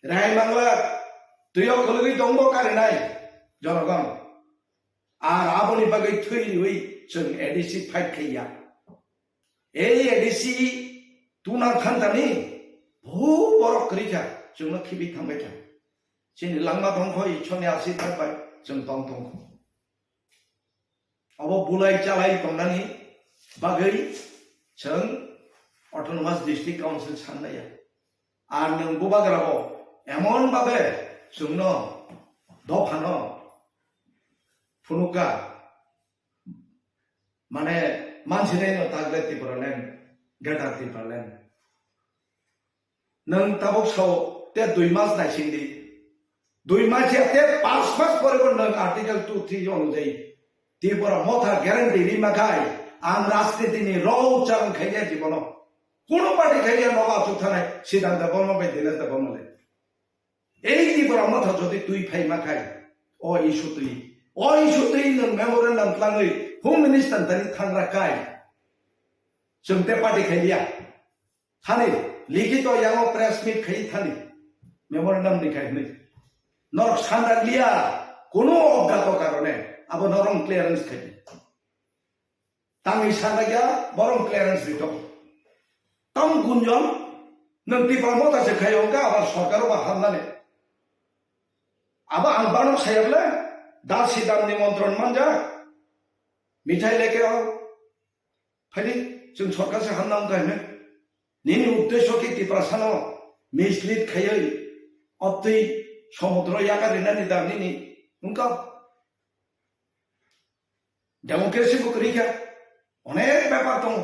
राय बांगला तुयो खलगै दंबो कारिनाय जनगण आर आबोनि बागै थैयै जों एडिसि फाइट खैया ए एडिसि तुना खानतानि भु बरक करिखा जोंनो खिबि थांबाय था जोंनि लांमा दंखौ इछनि आसि थाबाय जों दंखौ आबो बुलाय चालाय तंनानि बागै जों অটোনমাস ডিস্ট্রিক্ট কাউন্সিল সান্নাया আর नों बुबाग्राबो एमन भाबे जोंनो दफानो फुनुका माने मानसिनैनो तागले तिब्रालेन गेटार तिब्रालेन नों ताबक साव ते 2 मास नायसिंदि 2 मास ते 5 मास परे नों आर्टिकल 2-3 অনুযায়ী त्रिपुरा मथा ग्यारेंटी रिमाखाय आं राजनीतिनि रौचारन खाइया जीवन कोनो पार्टी खाइया नगा चुथानाय सिद्धांत बर्मा बाय दिनेश बर्माले এই त्रिपुरा मथा जदि तुई फाइमा खाय ओ इशु तुई नों मेमोरेंडम क्लाङै होम मिनिस्टार दानि थांग्रा खाय जों ते पार्टी खाइया थानि लिखित याङो प्रेस मिट खाइ थानि मेमोरेंडम दिखाइनै नर सानदालिया कोनो अज्ञात कारणे आबो नरम क्लियारेंस खाइ तांनि सानदाया बरम क्लियारेंस दितो तम गुन्जन नों त्रिपुरा मथा से खायौगा आबार सरकाराव हाबनानै आबा आं बानो सायाबले दासि दामनि मन्त्रन मानजा मिठाई लेके आओ फैली जों सरकार से हामनाम गायनो निनि उद्देश्य की त्रिपुरासानो मिसलिड खायै अब्दै समुद्र यागारिना निदा निनि उनका डेमोक्रेसी को करी क्या अनेक व्यापार दं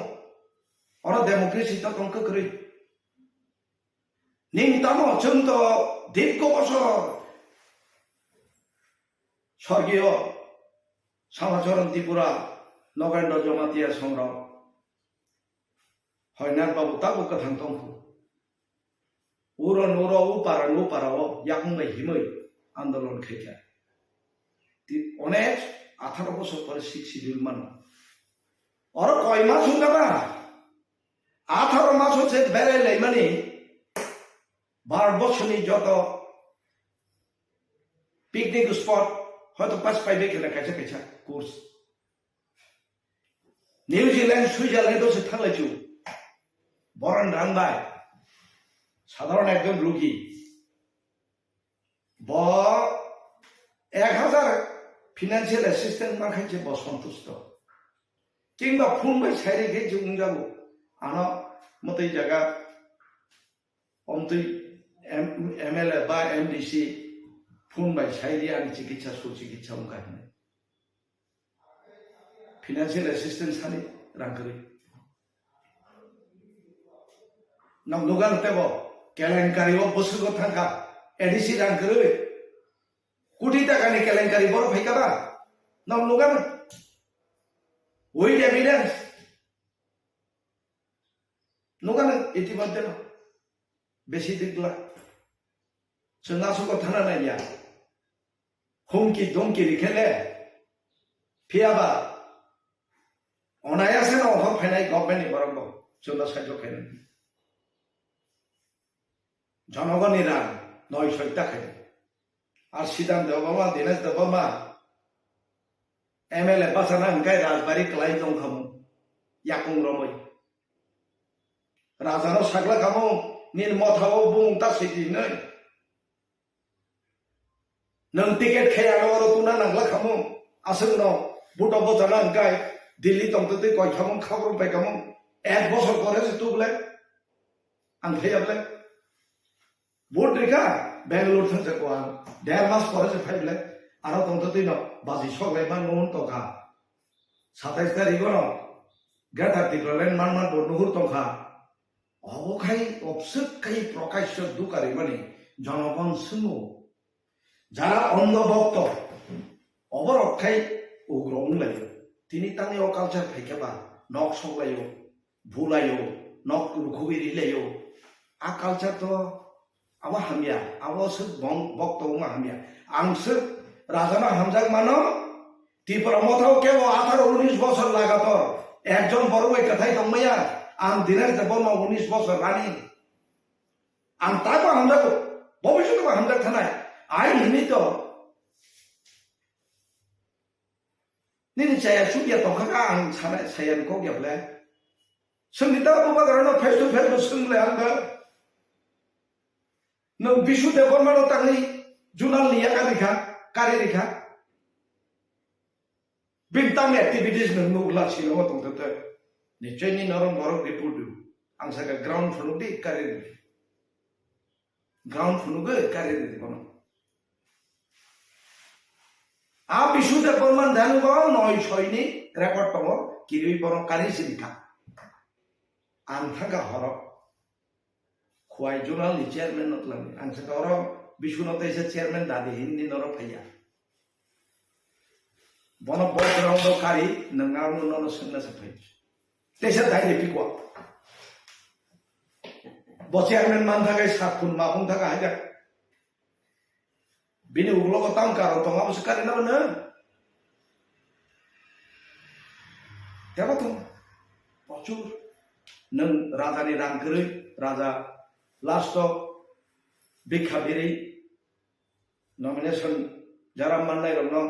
और डेमोक्रेसी तो दं करी निंतानो जों तो दीर्घ बছর स्वर्गीय श्यामाचरण त्रिपुरा नगेन्द्र जमातिया संग्राम हयनाथ बाबू ताबो गोथां दंखौ उरन उपाराव याकंबाय हिमै आंदोलन खायखा अनेक 18 বছর পরে 6 শিডিউল মানো और কয় মাস হইবা 18 মাস হচ্ছে বেড়াইলাই মানে 12 বছরনি যত পিকনিক স্পট হয়তো পাঁচ পাইবে খেলা খাইছে খাইছা কোর্স নিউজিল্যান্ড সুইজারল্যান্ডও থাকলাইছো বরণ রাংবাই সাধারণ একজন রোগী 1000 ফিনান্সিয়াল অ্যাসিস্ট্যান্ট মাখাইছে সন্তুষ্ট কিংবা ফোন বাই সাইরে গেছে উংজাগো আনা মতই জায়গা অমতই এমএলএ বা এমডিসি ফোন বাই সাইরে আনি চিকিৎসা সুচিকিৎসা উংকাহিনে ফিনান্সিয়াল অ্যাসিস্ট্যান্ট সানি রাংকরি নাম নুগান তেব কেলেঙ্কারিও বসুগো থাকা এডিসি রাংকরি কোটি টাকানি কেলেঙ্কারি বড় ফাইকাবা নাম নুগান উইথ এভিডেন্স নুগান ইতিমধ্যে বেশি দিকলা जोंनासुको थाना नाया हुमकी दुमकी रिखेले फियाबा अनायासे ना अफा फाइनाय गभर्नमेन्टनि बरंगो जोंना साइजो खायनो जनगणनि रां 900 टाका আর সিদাম দেবমা দিনেশ দেবমা এমএলএ বাসানা হংকাই রাজবাড়ি ক্লাই দংখামু ইয়াকুং রমই রাজানো সাগলা খামু নিন মথাও বুং তা সিদিनै नों टिकेट खायानो रतुना नांगला खामु आसंनो बुटो बजाना हंकाय दिल्ली तंतते कय खामु खाबर पाय खामु एक बছর পরে তুবলে आं फैयाबले बुट रेखा बेंगलुरु थांसे को आं 1.5 मास পরে से फाइबले आरो तंतते न बाजि सकले मान नन तका 27 तारिखो न गाथा टिकलेन मान बनुहुर तंखा अबखाय अबसक खाय प्रकाश्य दुकारि माने जनगण सुनु যারা অন্ধভক্ত অবরক্ষায় উগ্রং লাইও তিনি তানে অকালচার ফাইকেবা নক সংলাইও ভুলাইও নক রুখুবিরি লাইও আ কালচার তো আবা হামিয়া আবসক ভক্ত মা হামিয়া আংস রাজানা হামজাক মানো ত্রিপুরা মথাও কেব 18-19 বছর লাগাত একজন বড় ভাই কথাই দমাইয়া আম দিনের দেবমা 19 বছর রানী আম তাকো হামজাক ভবিষ্যতে হামজাক থানায় আই হিমিতো নিনি চায়া সুবিয়া তখাকা আং সানাय সায়ান को गेबले संगीता बुबा गरनो फेस टू फेस संगले आंगा न बिशु देवरमानो तांनि जुनाल लिया का कारि रेखा बिनताम एक्टिविटीज न नुगला सिनो तंगते निचयनि नरम बरक रिपोर्ट आं सागा ग्राउंड फ्लोर दि कारि ग्राउंड फ्लोर कारि बनो आ बिशुदे बर्मान दानुबा 900 नि रेकर्ड दङ किरि बरो कारि सिलिखा आं थागा हर खवाय जुनाल नि चेयरमैन नतलानि आं सकर बिशुनते से चेयरमैन दादि हिन्दी नर फैया बन बैकग्राउंड कारि नंगाउ नन संना सफै तेसे दाइले पिकवा ब चेयरमैन मान थागा सातफुन माखुं थागा हाजा बिनि उग्लको तांकारो तंगा बसकारि ना बनो देबा प्रचुर नों राजानि रांकरै राजा लास्ट बिखाबिरि नमिनेशन जारा माननाय रंनो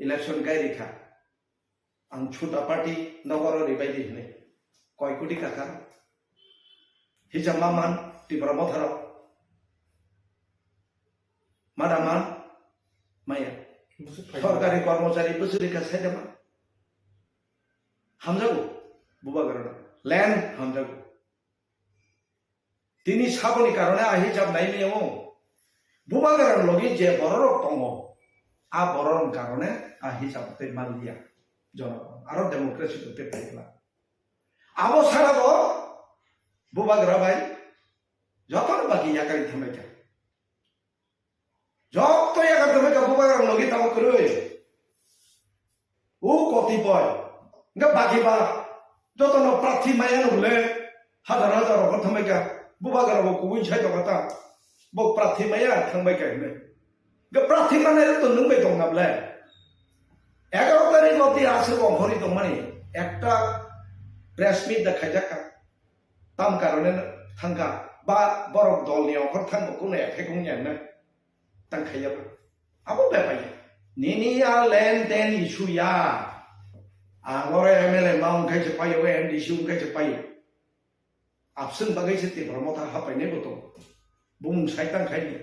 इलेक्शन गायरिखा आं छुटा पार्टी नगर रिबायदि हने कय कोटी काका हिजामा मान त्रिपुरा मथाराव मादामान माया सरकारी कर्मचारी बोसोरिका साइदामा हामजागौ बुबागाराना लैंड हामजागौ दिनी साबनि कारणे आहि जाब नायनियाव बुबागारान लगी जे बररक दङ आ बररन कारणे आहि जाबते मालिया जनगण आरो डेमोक्रेसी करते पाइला आबो साराबो बुबागारा भाई যতন বাকি ইয়াকারি থামেকা যত ইয়াকার থামেকা বুবাগার লগে তাও করে ও কতিপয় গা বাকি বা যতন প্রার্থী মায়া নলে হাজার হাজার রকম থামেকা বুবাগার বো কুবুই ছাই কথা বো প্রার্থী মায়া থামবাইকা নে গা প্রার্থী মানে তো নংবাই দং নাবলে 11 তারিখ অবধি আছে অফরি তো মানে একটা প্রেস মিট দেখাই যাকা তাম কারণে থাঙ্কা বা বরক দলনিয়াव खर थांगखौ ने फेगंयानो तांखायाबो आबो बेबाय निनिया लेन देन इशुया आगरे एमएलए माउन खायसे पायो एमडीसी खायसे पायो आपसन बागैसे ते प्रमोटा हापायने बतो बुं साइतां खायनि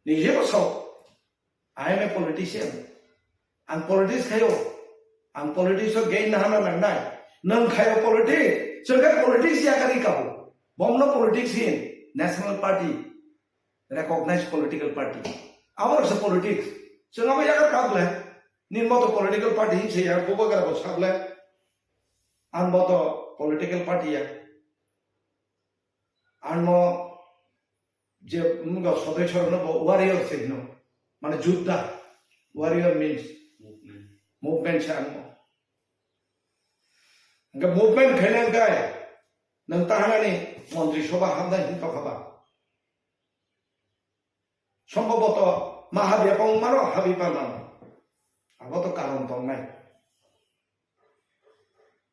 निजेबो साव आई एम ए पॉलिटिशियन आं पॉलिटिक्स खायो आं पॉलिटिक्स गेइन हाना नांनाय नों खायो पॉलिटिक्स जोंगा पॉलिटिक्स यागारि काबो बमनो पॉलिटिक्स हिन National Party, recognized political party. Ours is politics. So now we are kable. Nirmoto political party hin se ya boba kara bos kable. Anmoto political party ya. Anmo je mga sodeshor no warrior se no. Mane jutta. Warrior means movement se anmo. Nga movement khailan kai. Nang tahanani মন্ত্রিসভা হামদা হিংকা ভাবা সম্ভবত মাহাবিয়া পংমানো হাবিবা মানো আবতো কারণ দं নাই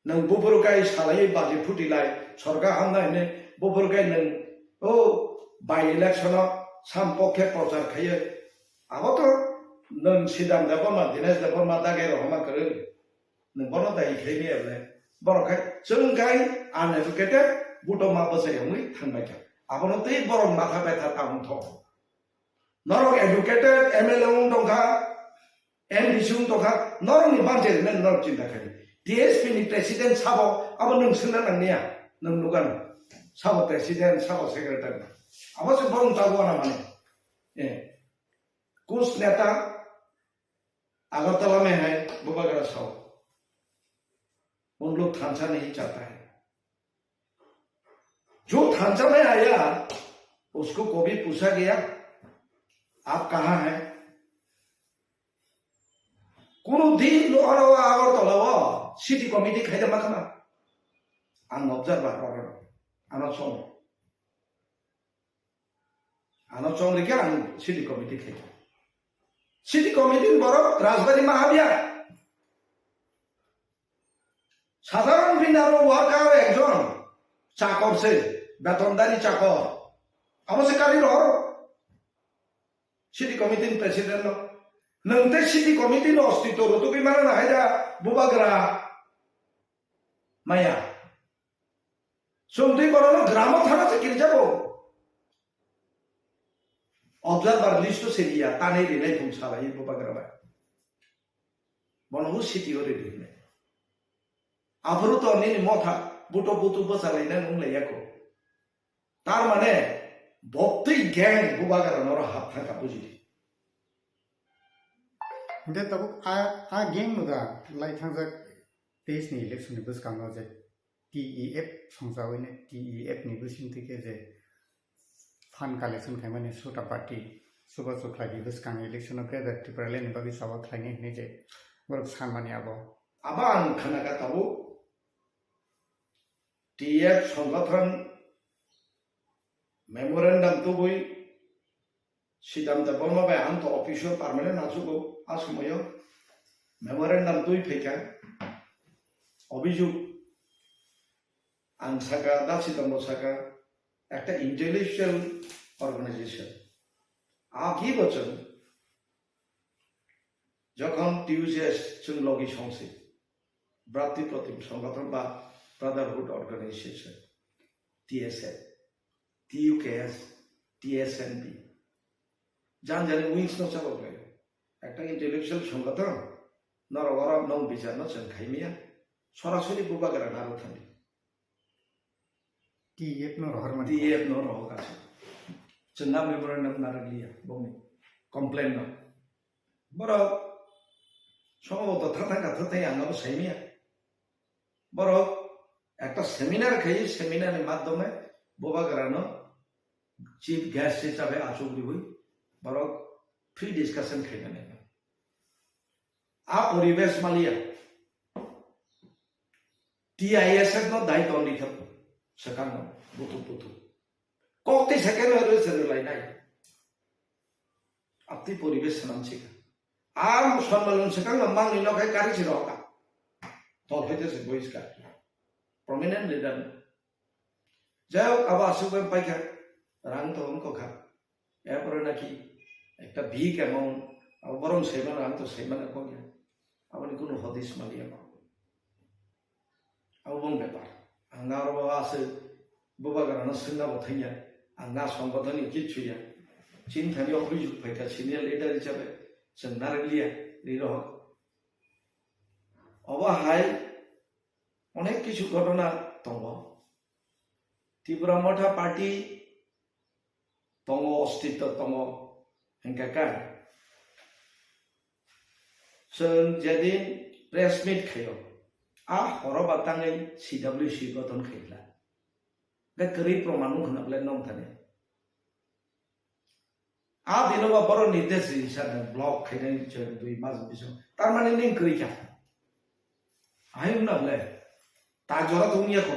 नों बुबुरगाय सालायै बाजि फुटिलाय सरकार हामनायनो बुबुरगाय नों ओ बाय इलेक्शनाव सामपक्षे प्रचार खायो आबतो नों सिदाम देबमा दिनेश देबमा दागे रहमा करे नों बनो दाय खायनियाले बरखाय जों गाय आनएडुकेटेड बुटो मा बसायमै थांबायखा आबनो तै बरं माथा बेथा ताउन थ नरक एडुकेटेड एमएलए दंखा एमडीसी दंखा नरनि बाजेट ने नर चिन्ता खाय टीएसपी नि प्रेसिडेंट साबो आबो नों सोना नांनिया नों नुगान साबो प्रेसिडेंट साबो सेक्रेटारि आबो से बरं जागो ना माने ए कुछ नेता अगरतला में है बुबागारा साव उन लोग थांसा नहीं चाहता है जो थांचा में आया उसको कभी पूछा गया आप कहाँ हैं कोनो दिन और अगरतला सिटी कमिटी खाइदा माखना आं ऑब्जर्वर आनो सं रेखे आं सिटी कमिटी खाइदा सिटी कमिटी बरो राजबाड़ी महाबिया साधारण बिनारो वार्कार एकजन चाकर से बेतनदारी चाकर अवश्य काली रहो सिटी कमिटी प्रेसिडेंट नंते सिटी कमिटी अस्तित्व तो भी मानो ना है जा बुबागारा माया सुनते करो ना ग्राम थाना से गिर जाओ ऑब्जर्वर लिस्ट से लिया ताने ले नहीं पूछा भाई बुबागारा भाई बनो सिटी और ले आफरो तो नहीं मोथा बुटो बुटो बसाले ना नूं लेयाको तार माने भक्ति गैंग बुबागारा नोरा हाथ था बुझी दे तब आ गैंग मुगा लाई थांजा देश नि इलेक्शन नि बसकांगो जे टीईएफ संजावैने टीईएफ नि बसिंति के जे फान कलेक्शन खायमाने सुटा पार्टी सुबा सुख्लागि बसकांग इलेक्शन ग्रेडर टिप्राले नि बागि सावा खायने ने जे वर्क सानमानि आबो आबां खानागा ताबो टीएफ संगठन मेमोरेंडम तो बोई सिदाम दबलमा बे आंत ऑफिशियल परमानेंट नासुगो आसमयो मेमोरेंडम तो फेका अभिजुग आंसागा दासिदम सागा একটা इंटेलेक्चुअल ऑर्गेनाइजेशन आगे बचन যখন টিউজেস जों लगि संसे भ्रातृप्रतिम संगठन बा ब्रादारहुड ऑर्गेनाइजेशन टीएसएन टीयूकेएस टीएसएनबी जान जाने विंग्स न चलो गए একটা इंटेलेक्चुअल संगठन नरगरा नौ बिचार न जों खायमिया সরাসরি বুবাগারা নারো থানি TEF no rohor man TEF no roh kache chunna memorandum naraglia bongni complain no boro সম্ভবত থাকা কথাই আঙ্গাও সেমিয়া বড় একটা সেমিনার খাই সেমিনারের মাধ্যমে বোবাগারানো চিফ গেস্ট হিসাবে আচুগরি হই বড় ফ্রি ডিসকাশন খাইনা নেই আ পরিবেশ মালিয়া TIS no দায়িত্ব নিতে সেখানে বুতু বুতু কতই সেকেন্ড হয়ে সেরে লাই নাই আপনি পরিবেশ নামছিকা আর সম্মেলন সেখানে মাংনি নখাই কারি ছিল হকা দল হইতেছে বহিষ্কার প্রমিনেন্ট লিডার যাই হোক আবার আসুক পাইখা রাং তো অঙ্ক খা এরপরে নাকি একটা ভিক অ্যামাউন্ট বরং সেইমান রাং তো সেইমানে কগে আপনি কোনো হদিস মালিয়া পাবো আবং ব্যাপার আঙ্গা আর বাবা আছে বোবাগারানো সিন্নাবো থাইয়া আঙ্গা সংগঠনই কিচ্ছুইয়া চিন্তানি অভিযোগ পাইখা সিনিয়র লিডার হিসাবে जों नारगलिया रिरह अबाहाय अनेक किछु घटना दङ त्रिपुरा मथा पार्टी दङ अस्तित्व दङ हेंकाकार जों जेदिन प्रेस मिट खायो आ हरबाताङै CWC गठन खाइला बे गोरै प्रमाण होनाब्ला नम थाने आ दिनों में बड़ो निर्देश हिसाब ब्लॉक खाने चल दुई मास बिसो तार माने नहीं करी क्या आई उन्ना बोले तार जोरा दुनिया को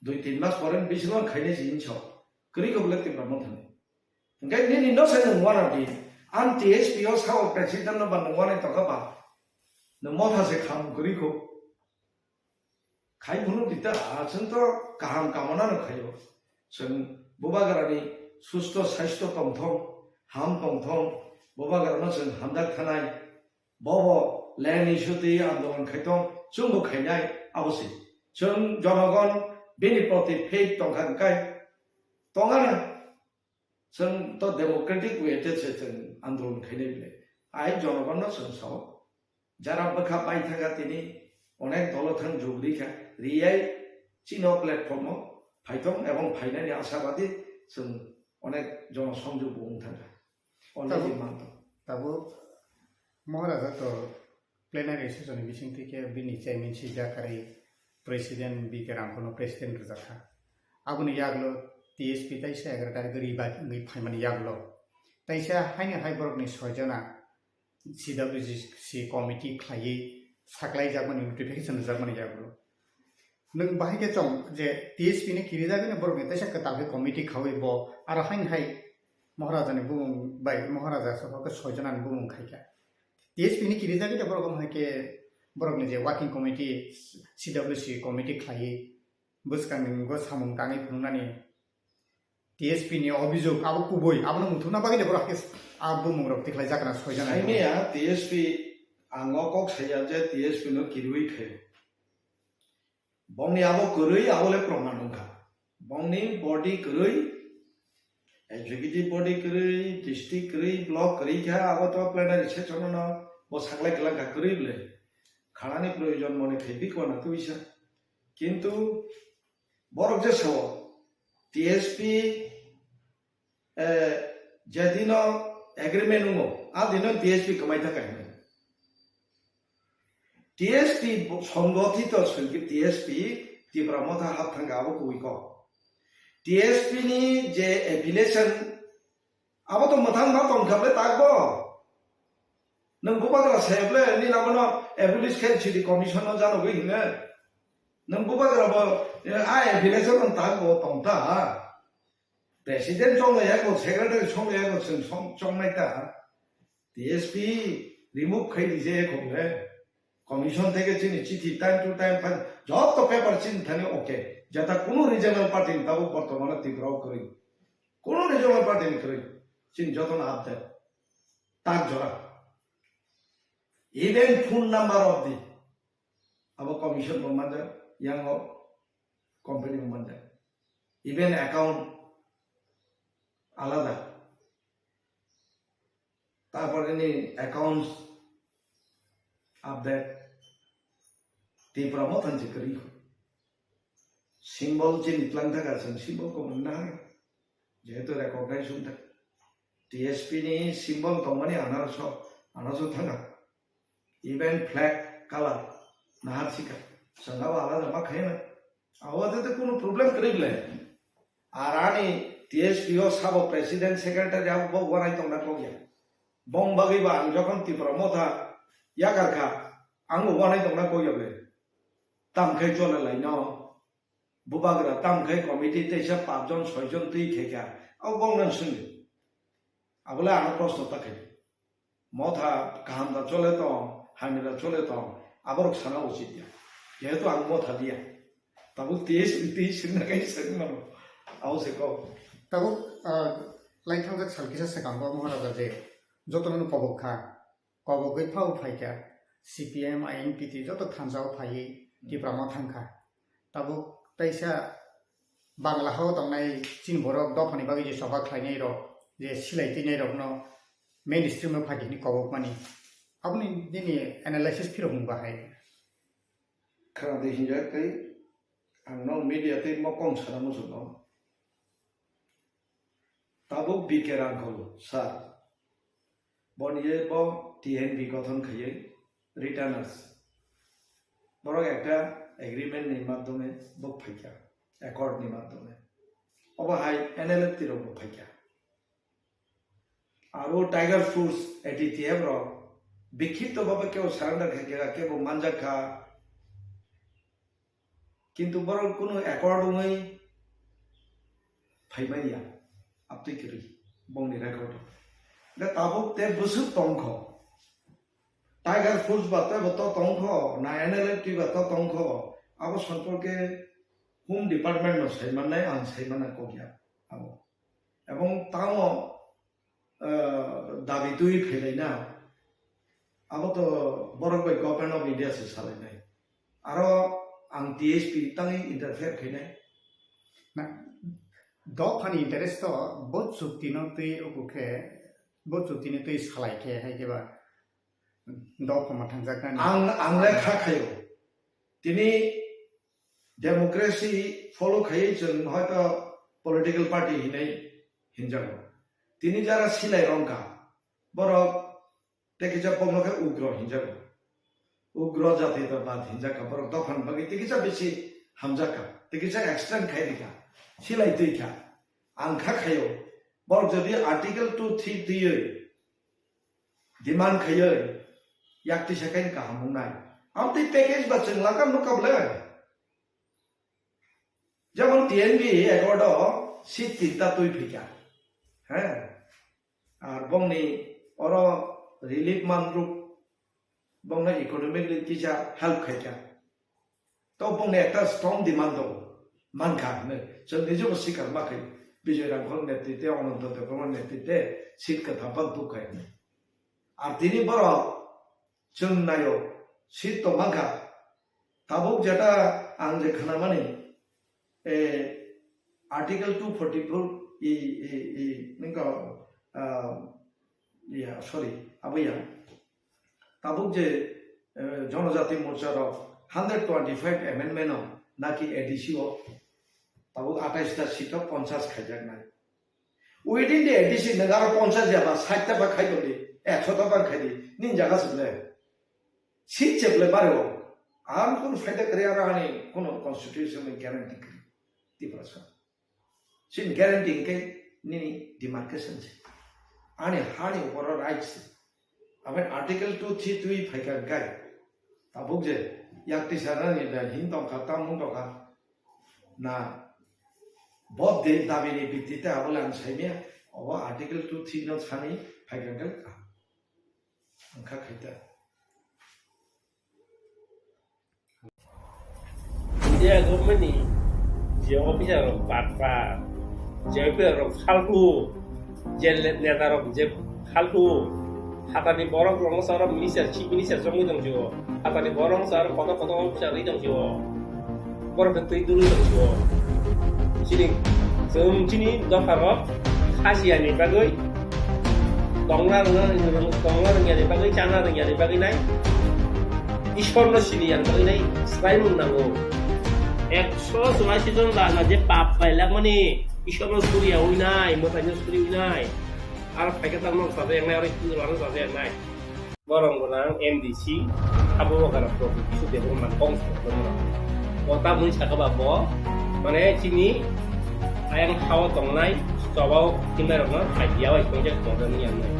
दुई तीन मास परेन बिसो खाने जिन छो करी को बोले तिब्रा मत हने इनके नहीं नो से न वाला दी आन TSP ओ साव प्रेसिडेंट न बन वाले तो कबा न मोथा से खाम करी को खाई भुनु दिता आसन तो काम कामना न खायो जों बुबागारानि सुस्थ स्वास्थ्य तंथं हाम तंथं बबागारानो जों हामदाक थानाय बब लैंड इस्यूति आंदोलन खायथं जोंबो खायनाय आवश्यक जों जनगण बेनि प्रति फेक तंखांखाय तंगानो जों तो डेमोक्रेटिक वेटे जों आंदोलन खायनाय बिले आइ जनगणनो जों साव जारा बखा पाइ थाका तिनि अनेक दलथां जुगरिखा रियाय चिनो प्लेटफर्म फाइथं एवं फाइनायनि आशाबादी जों अनेक जनसंযোগ बुंनो थाङा अनेक मानतो ताबो महाराजा तो प्लेनारि सेसन बिसिं थिके बिनि चेयरमैन सिजाकारि प्रेसिडेंट बिके रामखनो प्रेसिडेंट रजाखा आबुनि यागलो TSP ताइसा एग्रटा गरि बागै फाइमानि यागलो ताइसा हाइने हाइबरगनि सयजना CWC कमिटि खायै साख्लाय जागमनि नोटिफिकेशन जागमनि यागलो नों बाहायके चं जे TSP ने किरि जागोन बरगनि ताइसा कताबे कमिटि खावै ब आरो हाइन हाइ महाराजानि बुं बाय महाराजा सभाके सयजनानि बुं खायका TSP ने किरि जागोन बरगम हाइके बरगनि जे वर्किंग कमिटि CWC कमिटि खायै बसकांनि गो सामुं ताङै फुंनानि TSP नि अभियोग आबो कुबय आबो मुथुना बागै बरगके आबो मुंग्रब तिखलाय जागोन सयजना आइमिया TSP आंगो कक साया जे TSP नो किरुइ खाय बंगनी आबो करै आबोले प्रमाण दंखा बंगनी बॉडी करै एग्जीक्यूटिव बॉडी करै डिस्ट्रिक्ट करै ब्लॉक करै क्या आबो तो प्लेनारि सेसन न बो सागलाय गलांगा करै बले खानानि प्रयोजन मने खैबि कोना तो इसा किंतु बरक जे सव TSP जेदिनो एग्रीमेंट नो आ दिनो TSP कमाय थाखाय TSP संगठित संगीत TSP त्रिपुरा मथा हाथ थांगा आबो कुइको TSP नि जे एफिलिएशन आबो तो मथां मा तंखाबले तागबो नों बुबागरा सायबले नि नामनो एबुलिश खेलसिदि कमिशन न जानो गइनो नों बुबागरा बो आ एफिलिएशन न तागबो तंता प्रेसिडेंट चंगयाको सेक्रेटारि चंगयाको जों चंनायता TSP रिमुव खाइदिजे खबले कमिशन থেকে চিনি চিঠি টাইম টু টাইম যত পেপার চিনি থাকে ওকে যেটা কোনো রিজনাল পার্টি তাও বর্তমানে তীব্রও করি কোনো রিজনাল পার্টি করি চিনি যত না হাত দেয় তার জোড়া even phone number of the আবার কমিশন বমাদে ইয়াং কোম্পানি বমাদে ইভেন অ্যাকাউন্ট আলাদা তারপরে নি accounts update Tripura motan jikari simbol jin itlang thaga sang simbol ko manna jehetu recognition tha TSP ni simbol tomani anaso thaga even flag color nahar sika sangawa ala ma khaina awate te kono problem karible arani TSP o sabo president secretary abo bo wanai tongna ko ya bong bagi ba ang jokon Tripura motha yakarka ang wanai tongna ko ya ble tam khai chola lai no bubagra tam khai committee te sa 5 jon 6 jon tui kheka au bong nan sung abula ana prosto ta khai motha kaham da chole to hamira chole to aborok sana uchit ya jehetu ang motha dia tabu TSP singna kai singna au se ko তাবো লাইথাংজাক সালকিসা সেকাম্বা মহারাজা যে যতন কবখা কবগৈ ফাও ফাইকা CPM INPT যত থানজাও phi টিপ্রামা থাংখা তাবো তাইসা বাংলা হাও তংনাই চিন বরক দফানি বাগै যে সভা খাইনাই র যে সিলাইতিনাই rock ন মেইন স্ট্রিমে ফাইনি কবক মানি আপনি দিনি অ্যানালাইসিস ফিরো মুং বাহাই khana de hinja kai ang no media te mo kong sana mo no tabo bikeran kholo sa boniye bo TNB গঠন খাইয়ে রিটার্নার্স বড় একটা এগ্রিমেন্ট এর মাধ্যমে বক ফাইকা অ্যাকর্ড এর মাধ্যমে অবহাই এনএলএফ তির বক ফাইকা আর ও টাইগার ফ্রুটস এটি তিয়েব্র বিক্ষিপ্ত ভাবে কেউ সারেন্ডার খাইকা কেউ মানজা খা কিন্তু বড় কোনো অ্যাকর্ড হই ফাইমাইয়া আপনি করি বংনি রেকর্ড दा ताबुक ते बुसु तंखो टाइगर फुल्स बाते बतो तंखो ना एनएलएफ टी बातो तंखो आबो सम्पर्के होम डिपार्टमेंट नो सैमाननाय आं सैमाना को गया आबो एवं ताओ दाबि तुइ फेलाइना आबो तो बरक बाय गवर्नमेंट ऑफ इंडिया से सालायनाय आरो आं टीएसपी तांगि इंटरफेयर खैनाय ना दफानि इंटरेस्ट तो बहुत सुक्ति न तै ओके बहुत जुतिनि तै सालायखे हाय जेबा दफामा थांजागनानि आंलाय खाखायो तिनि डेमोक्रेसी फलो खायो जों हयतो पलिटिकल पार्टी हिनाय हिनजागो तिनि जारा सिलाय रंका बरक तेकिजा पमलखे उग्र हिनजागो उग्र जाति त बात हिनजाका बरक दफान बगै तेकिजा बेसी हामजाका तेकिजा एक्सटेंड खायदिका सिलाय दैखा आं खाखायो बरक जदि आर्टिकल 2-3 दियो डिमांड खायो याक्ति सेकेंड का हमनाय हम ती पैकेज बचन लाका मुकबले जब हम टीएनबी एकॉर्ड सीट तिता तुई फिका हैं और बंगनी और रिलीफ मानरुक बंगना इकोनॉमिकली किजा हेल्प खायका तो बंगने एक स्ट्रॉन्ग डिमांड दो मान खाने जों निजो सिकार माखै विजय राघवन नेतृत्वे अनंत देवबर्मा नेतृत्वे सीट का थापन दुखाय और तिनी बर जों नायो सीट तो मांगा ताबुक जेटा आं जे खाना माने ए आर्टिकल 244 ई निका या सॉरी अबैया ताबुक जे जनजाति मोर्चा रो 125 अमेंडमेंट नाकि एडीसी ताबुक 28 टा सीट 50 खायजागनाय उइदिन दे एडीसी नगार 50 जाबा 60 टा खायदि 100 टा खायदि निन जागा सबले सीट चेबले बारो आम कोन फायदा करिया रानी कोन कॉन्स्टिट्यूशन में गारंटी करी तिप्रसा सिन गारंटी के निनी डिमार्केशन से आने हानि ऊपर राइट्स अब आर्टिकल 232 फायका गाय ताबुक जे याक्ति सारानि दा हिंदम खाता मुंदो का ना बहुत देर दाबी ने बितिते आबलान साइमे अब आर्टिकल 2-3 न छानि फाइगल अंखा खैता इंडिया गवर्नमेंट नि जे ऑफिसर बाटपा जेपेर खालखु जे नेतार जे खालखु हातानि बरं रंग सर मिनिस्टार चिफ मिनिस्टार जंगै दंजो हातानि बरं सर पद अफिसार रै दंजो बरं तै दुरु दंजो सिनि जोंथिनि दफाराव खासियानि बागै दंना रोङियानि बागै जाना रोङियानि बागै नाय इसोरनो सिनियान bagay slay mong nango 140 জন রাজা যে পাপ পাইলাক মানে ঈশ্বরনো সুরিয়া হই নাই মতাইনো সুরি হই নাই আর ফাইকা তার নক সাজে নাই আর কি রানো সাজে নাই বরং গোনাং এমডিসি আবু বকার প্রভু কিছু দেবো মান কম সাজে ওটা মুই সাকাবা ব মানে চিনি ayang hawa tongnai coba kinai rona idea wa isong jak tongdan ni anai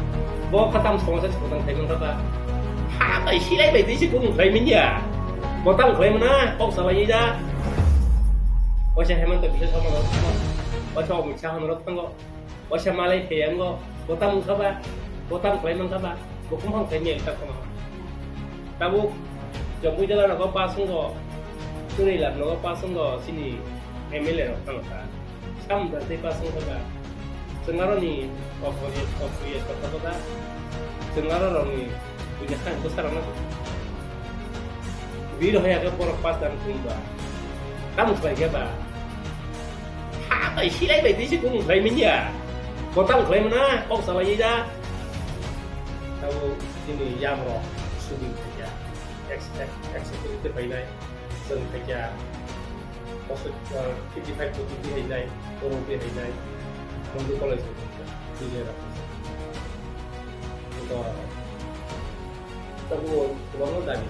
bo katam somasa sebutang thaiman kata ha bai silai bai disi kung thai min ya botang thai mana kok salah yi da washa heman to bisa sama ro washa mi cha han ro tang go washa malai thayam go botang khaba botang thai man khaba bokum hang thai mi ta kama tabu jomui jala no pa sung go suni lat no pa sung go sini MLA ro tang ta Sam dari pasang kota, sengaran ni office kota, sengaran orang ni punya kan besar mana? Video yang agak porok pas dan kumba, kamu sebagai apa? Apa istilah itu sih kamu klaim ya? Kota klaim mana? Kok salah ya? Tahu sini Yamro, Subin kerja, eksekutif baiklah, sen kerja. Maksud 55% hinay, 40% hinay, mundo ko lang siya. Hindi na. Ito. Tabu, tuwang mo dami.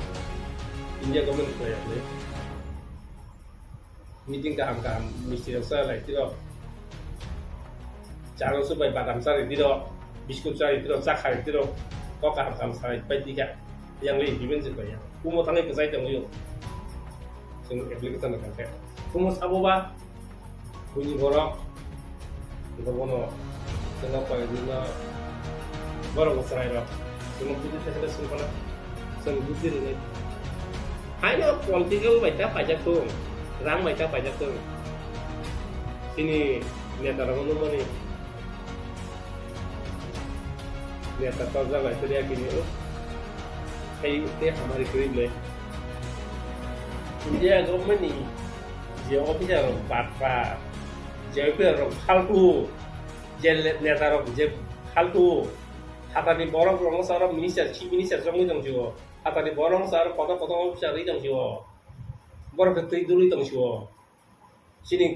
India government ko yan. Meeting kaham-kaham, mesti sa like dito. Charo subay badam sari dito, biskut sari dito, sakhay dito. Ko kaham-kaham sari pwede ka. Yang lain, even ko yan. Pumutangin ko sa itong yun. So, application na kasi. Kung sabo ba, bunyi borok, kita bono, tengah pagi dina, borok serai ro, tengah putih saya sudah sempurna, sempurna ini. Hanya political baca pajak tuh, rang baca pajak tuh. Sini lihat orang umum ni, lihat apa lah itu dia gini, kayak dia hamari kerib le. India government ni. যে officer বাটপা যে ফালতু যে নেতার যে ফালতু হাতানি বরং রংসার minister chief minister জমি দংছিও হাতানি বরং সার কত কত অফিসার দংছিও বরং তুই দুই দংছিও চিনি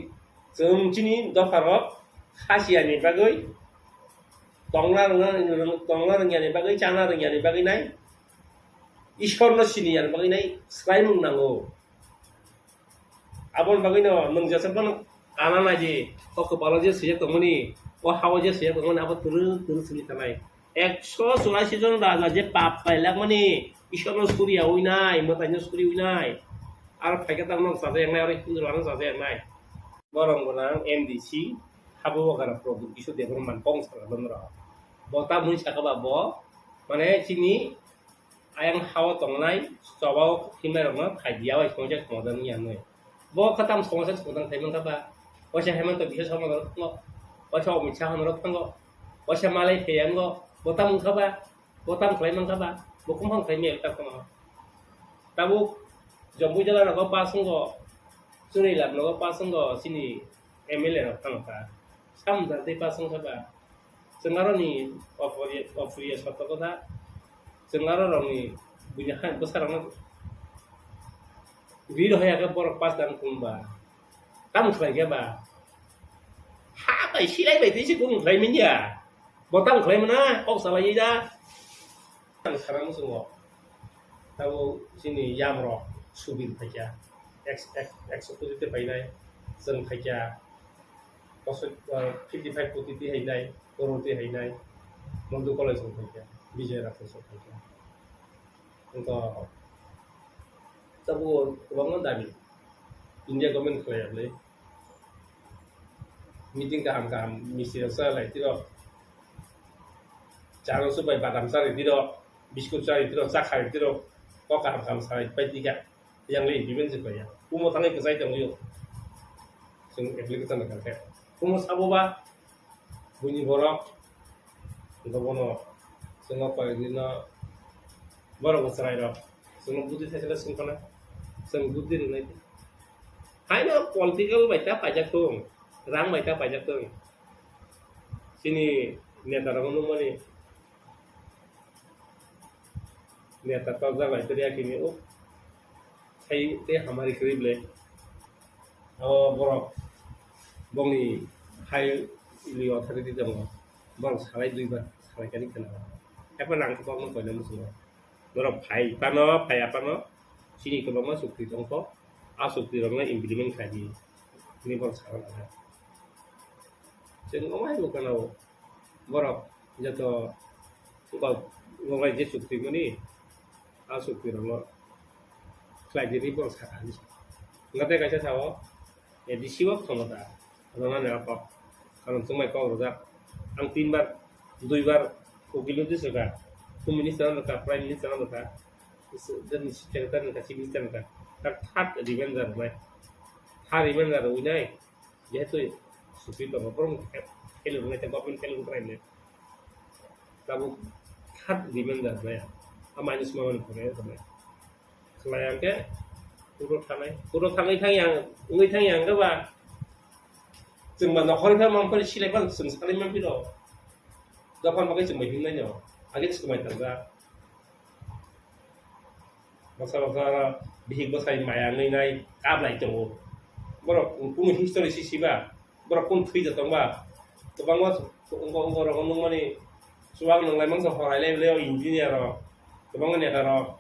जों चिनि दफारक खासियानि बागै दंना रोङियानि बागै जाना रोङियानि बागै नाय इसोरनो सिनियानि बागै नाय स्लाय मुं नांगौ Abon bagino nung jasa pun anak aja, kok kepala aja sejak temuni, kok hawa aja sejak temuni apa turun sini tanai. 140 জন রাজা যে পাপ পাইলাক মানে ঈশ্বরনো সুরিয়া হই নাই মতাইনো সুরি হই নাই আর ফাইকা তার নক সাজে নাই আর কি রানো সাজে নাই বরং গোনাং এমডিসি হাবু বকার প্রভু কিছু দেবর মান কম সালাদন র বতা মুই সাকাবা ব মানে চিনি ayang hawa tongnai coba kinai rona idea wa isong jak tongdan ni anoi bo katam somasa sebutang thaiman kata washa heman to bisa sama ro washa mi cha han ro tang go washa malai thayam go botam khaba botam klaiman khaba bokum hang thai mi ta kama tabu jombu jala no pa sung go suni lat no pa sung go sini MLA ro tang ta sam dari pasung khaba sengaran ni office kota sengaran orang ni punya kan besar mana video yang agak borok pas dan kumba kamu sebagai apa apa istilah itu sih kamu klaim ya botang klaim mana kok salah ya sekarang semua tahu sini Yamro Subin kerja eksekutif baiklah sen kerja maksud 55% hinai 40% hinai mundo college kerja Vijay Raksasa kerja untuk tabu kebangun tadi India government clear le meeting kaham misi rasa lah itu cara supaya badam sari itu biskut sari itu sakhay itu kok kaham sari tiga yang lain even juga umo tangi kesai tang yo sing application nak kerja umo sabo ba bunyi borok untuk bono sengok pagi dina borok serai ro sengok budi saya sempurna sengbudir naik hanya political baca pajak tuh rang baca pajak tuh sini niat orang umum ni niat apa lah itu dia kini te hamari krible borok bongni hai liyo thari di dong bong salai duibar salai kani kana apa nang ko bong ko na musu borok phai pano phai apano sini ko bong sukti dong ko a sukti dong na implement khadi ni bong salai na jeng omai ko kana borok jato ko ngai je sukti mani a sukti dong Selain diri bang sekarang, nggak ada kaca sawo, ya di siwak sama ta, karena apa? Kalau cuma kau rozak, ang 3 bar, 2 bar, ukilu tu suka, minister nak, prime minister nak, dan cerita nak, minister nak, tak hat remainder mai, hat remainder unai, jadi tu sufi tu apa pun, kalau nak cakap pun kalau prime ni, kamu hat remainder mai, amai semua orang punya tu mai. Selain ke, puro tangai thang yang ke ba, cuma nak orang yang mampu silai pun sekali mampu lo, dapat pakai cuma ini aja, agak cuma itu saja. Masa bihik bahasa Maya ngai kablai jauh, berapa pun history sisi ba, berapa pun tuh jatuh ba, tu bangwa orang mana, suang ngai mangsa orang leo engineer lo, tu bangwa ni kalau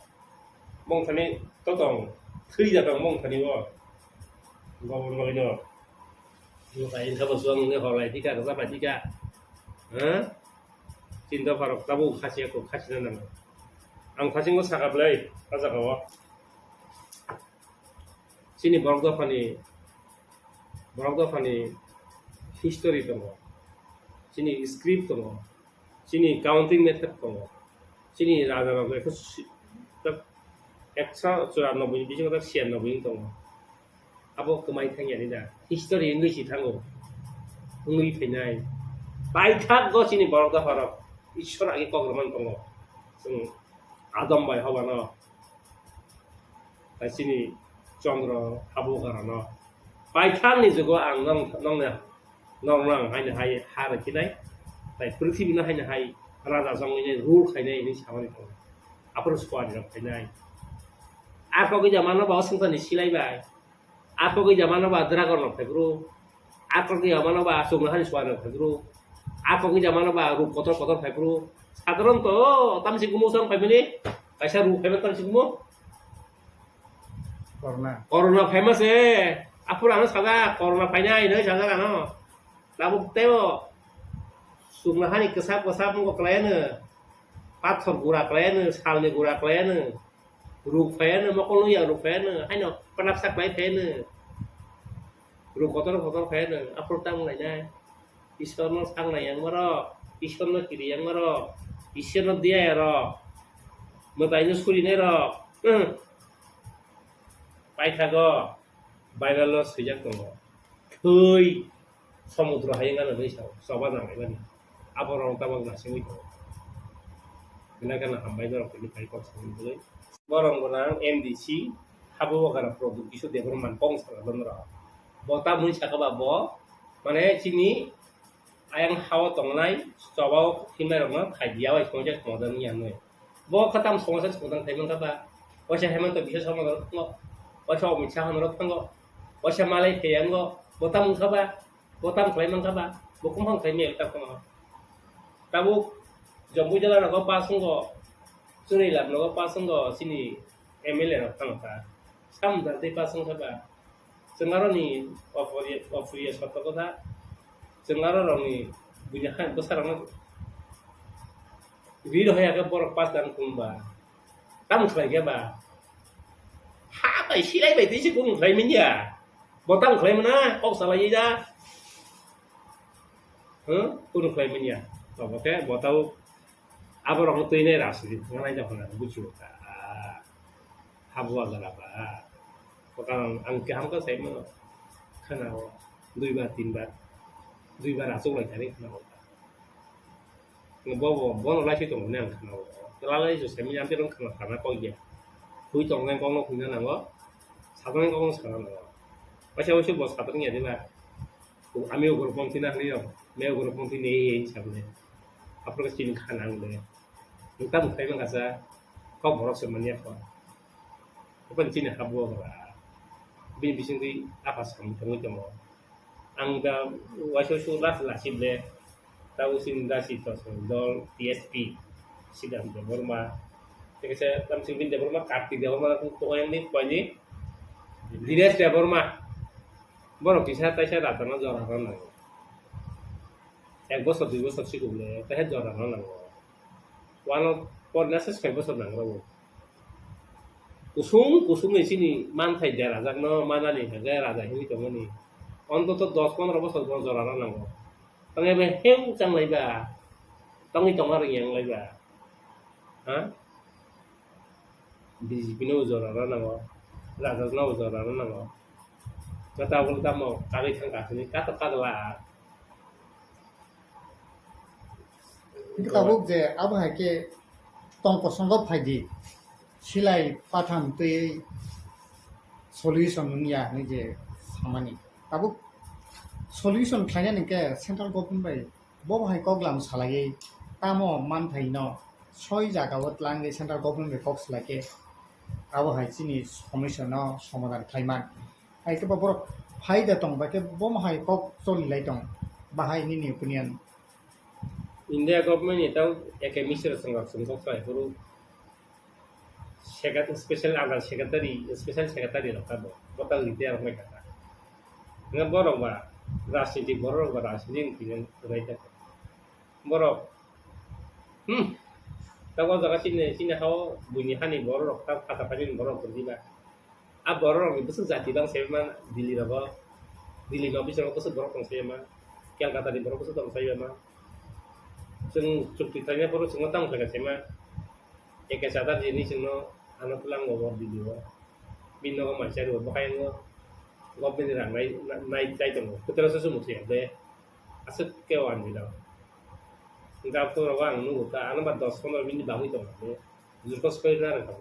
mong thani to tong thri da tong mong thani wo ngo no yo kai ka basuang ne holai tika ka ba tika ha cinta farok tabu khasi ko khasi na ang khasi ngo saka blai ka saka wa sini borok do fani history to sini script to sini counting method to sini raja ro ko 194 비중 딱 시한 노빈 동 아버 그마이 탕야니다 히스토리 응의시 탕고 응의 페나이 바이탁 거시니 버럭다 하라 이슈라기 거그만 동고 ซึ่ง 아덤 바이 하바나 다시니 정으로 하보가라나 바이탁니 저거 안랑 하이나 하이 하라 기나이 바이 프리티비나 하이나 하이 라자 정이네 룰 하이나 이니 사원이 동 앞으로 스쿼드라 페나이 Aku ke zaman apa sengsan silai bay, aku ke zaman apa dragon of febru, aku ke zaman apa sumlahan suara febru, aku ke zaman apa rup kotor febru, sateron to, tam si kumusang family, kaisa rup famous tam si kumu, corona famous aku rano saga corona panya ini saga rano, lalu teo, sumlahan ikesap mungko klien, pathor gura klien, salne gura klien. Ruk fan mà con nuôi ruk fan hay nó con nắp sắc máy fan ruk kotor fan apa tang này này iskon nó sang này yang maro iskon nó kiri yang maro iskon nó dia ro mà tay nó suri này ro pai thago viral nó sử dụng tông khơi samudra hay ngan ở sao sao ba nang này apa orang tamang nasi itu kena hambai nó cái phải có sự đấy borong bonang MDC habu gara produk isu development pong sala donra bota mun chaka ba bo mane chini ayang hawa tongnai chawao himai rong khai dia wai sonja modan yan noi bo khatam sonja sondan thaiman ka ba washa heman to bisa sama ngo washa mi cha hanro thango washa malai theyang go bota mun ka ba bota mun thaiman ka ba bokum hang thai mel ta ko tabu jambu jala ko pasung go Suri làm nó pasang go sini MLA nó thằng ta, sam dan te pasang apa, sengaron ni offer suatu kota, sengaron orang ni bunyahan besar orang, video yang ke borok pas dan kumba, kamu sebagai apa? Apa isi lagi betul sih kamu klaim ini ya, botang klaim mana, kau salah aja, kamu klaim ini ya, oke, botau apa orang itu ini ras di tengah aja pernah bucu habu agak apa bukan angka hamka saya mau kenal 2 bar 3 bar 2 bar asuk lagi cari kenal ngebobo bono lagi itu mana kenal terlalu itu saya menyampir orang kenal karena kau dia kui tongeng kau nak punya nanggo sabarnya kau sekarang nanggo pasal bos katanya dia lah ami ukur pongtina nih me ukur pongtina ini sabne apa kesini kanang deh kita bukan mengasa kau borok semuanya kok open sini habu bara bin bising di apa sam temu temu angga waso sulas lah sible tahu sinda situ dol TSP sidang de Burma saya tam sing bin de Burma karti de Burma tu yang ni pani Dinas de Burma borok di saya rata na jora ran na ek bosor 2 bosor sigule teh jora ran na wano por nasa 5 bosor nang ro kusung di sini mantai dia raja no mana nih raja raja ini cuma nih untuk 10-15 bosor jora ran na tengah be heu cang lai ba tong itu orang yang lai ba ha di pino jora ran na raja no jora ran na kata aku mau kali tengah sini kata lah itu kabuk je abu hai ke tong kosong gop hai di silai patham te solution ya ni je samani kabuk solution khanya ni ke central government bai bo hai koglam salai tamo man thai no 6 jaga wat lang central government bai kok salai abu hai chini সমস্যা no সমাধান খাইমান ai ke babor faida tong ba ke bom hai kok soli lai tong bahai ni opinion India government itu ekemisir senggak saya guru special agak secretary lah kan bakal gitu ya mereka nggak borong ba rasidi borong ba rasidi yang tidak borong tahu jaga sini kau bunyi hani borong tak kata paling borong terlibat borong itu sejati dong saya mah dili nopi saya itu borong saya mah yang kata di borong itu dong saya mah sing ceritanya perlu sengatang saya mah kesehatan ini sino anak pulang ngobor di luar bino ko masya do bakay ngo gob ni rang nai cai tong putra sa sumut ya de asut kewan di daw ngap to rawang nu ka ana ba 10 minit bangun tong de jurkos ko ina ra tong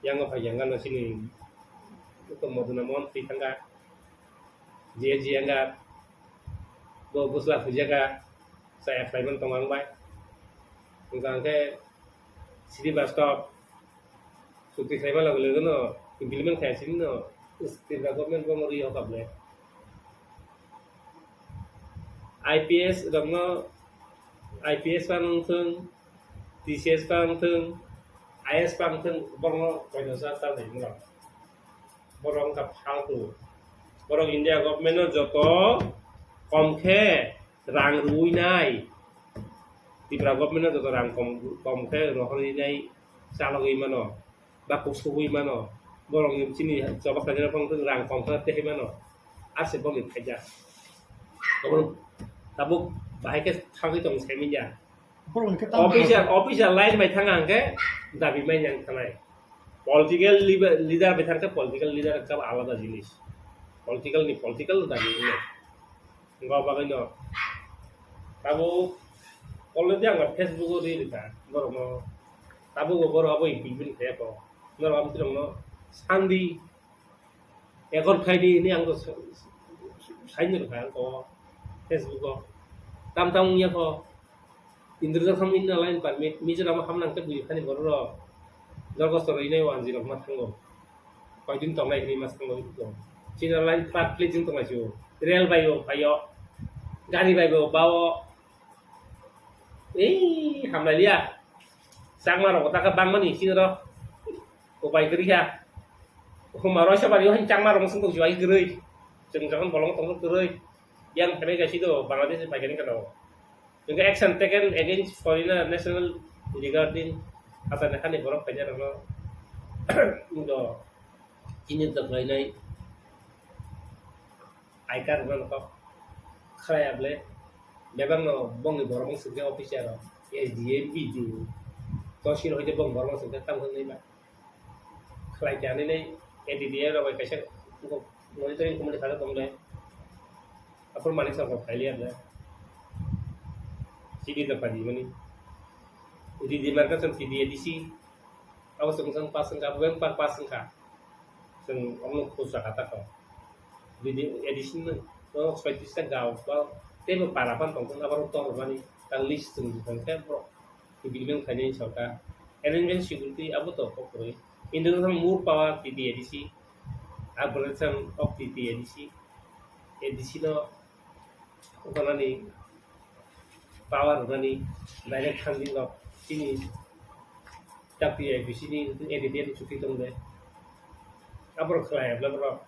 yang ngapayangan na sini ko moduna mon ti tangga je anga go busla fujaga saya assignment tong bai ngang ke City bus stop Sukti saya malah boleh no implement kayak sini no state government ko mori hokap le IPS dong no IPS pang thung TCS pang thung IS pang thung borong ko no sa ta dai no borong kap hal tu borong India government no joto komkhe rang rui nai di government no joto rang komkhe rohri nai salagi mano bakuk suwi mano borong yang sini coba kerja pang tu rang komkhe teh mano asep bom kerja borong tabuk bahaya ke thang itu saya minja borong ke tang official lain by thangang ke dabi main yang tanai political leader by thangke political leader ka alada jinis political dabi ini enggak bagai no tabu kalau dia nggak Facebook di kita borong tabu borong apa implement kayak apa nggak am tu no sandi ekor kai ini yang tu saya ni kan ko Facebook ko tam nya ko indra tham in lain par mi jana ma ham nang te bui khani borro jorgo soro ini wan jiro ma thango ko din tong lai ni mas thango ko china lain pat play jing tong lai ju real bayo gari bayo bawo ham lai dia sang ma ro ta ka bang mani china ro ko bai kri ya ko ma ro sa ba yo han chang ma ro sung ko ju ai grei jeng jang bolong tong grei yang kami kasih itu Bangladesh bagian kenal. Juga action taken against foreigner national regarding apa nak ni borok kerja orang Indo ini tak lain aikar orang kau kaya boleh memang no bong ni borok sebagai official SDM BD tosir hoje bong borok sebagai tamu ni ba kaya jani ni EDDR orang kasih untuk monitoring komunikasi tongde apa manis apa kalian lah sini tempat di mana di market sen CD edisi aku seng pasang ka bukan pasang ka seng orang khusus kata kau di edisi ni orang spesialis gaul kalau tema parapan tongkong apa tong mana tang list seng kan bro di bilang kanya insya Allah arrangement security apa tu kok International Mood Power TTADC, Aberration of TTADC, ADC no Ukanani Power Nani Direct Handling of Sini tapi di sini itu edit cuti tong deh. Apa kelai belum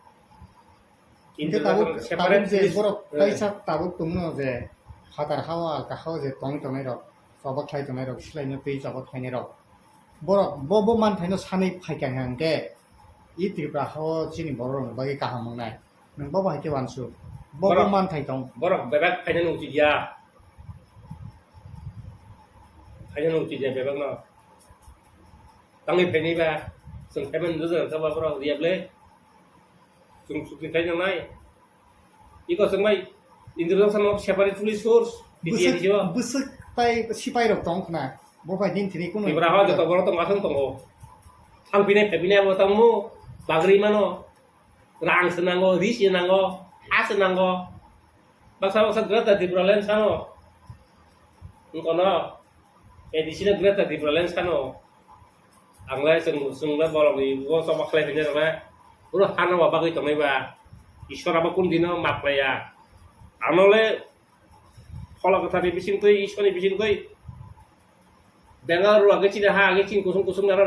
Itu tahu je borok kaisa tahu tungno je hatar hawa kahau je tong tong rok sabak khai tong rok silaino tei sabak khai rok borok bobo man thaino sanai phaikan hangke i tripura hawa chini borok bagi kaham mangnai nang bobo haike wansu bobo man thai tong borok bebek kayaknya nunggu dia. Kayaknya nunggu dia bebek no. Tangi penny ba, sung heaven doesn't have a bro, the able. Sung suki kayaknya nai. Iko sung mai, introduction of separate police force. busuk tai sipai rok tong khna bobai din thini kuno Ibrahim jatuh borok tong asung tongo. Sang pine apa tamu, bagri mano, rang senango, ris senango, as senango. Baksa grata di Bralen sano. Ngkono, edisi na grata di Bralen sano. Ang lai sung na bolong ni wo so maklay pinya na ulo hana wa bagay tong iba ishwara ba kun dino maklaya anole hola ka tabi bising toy ishwani bising toy bengal ru age china ha age chin kusung kusung na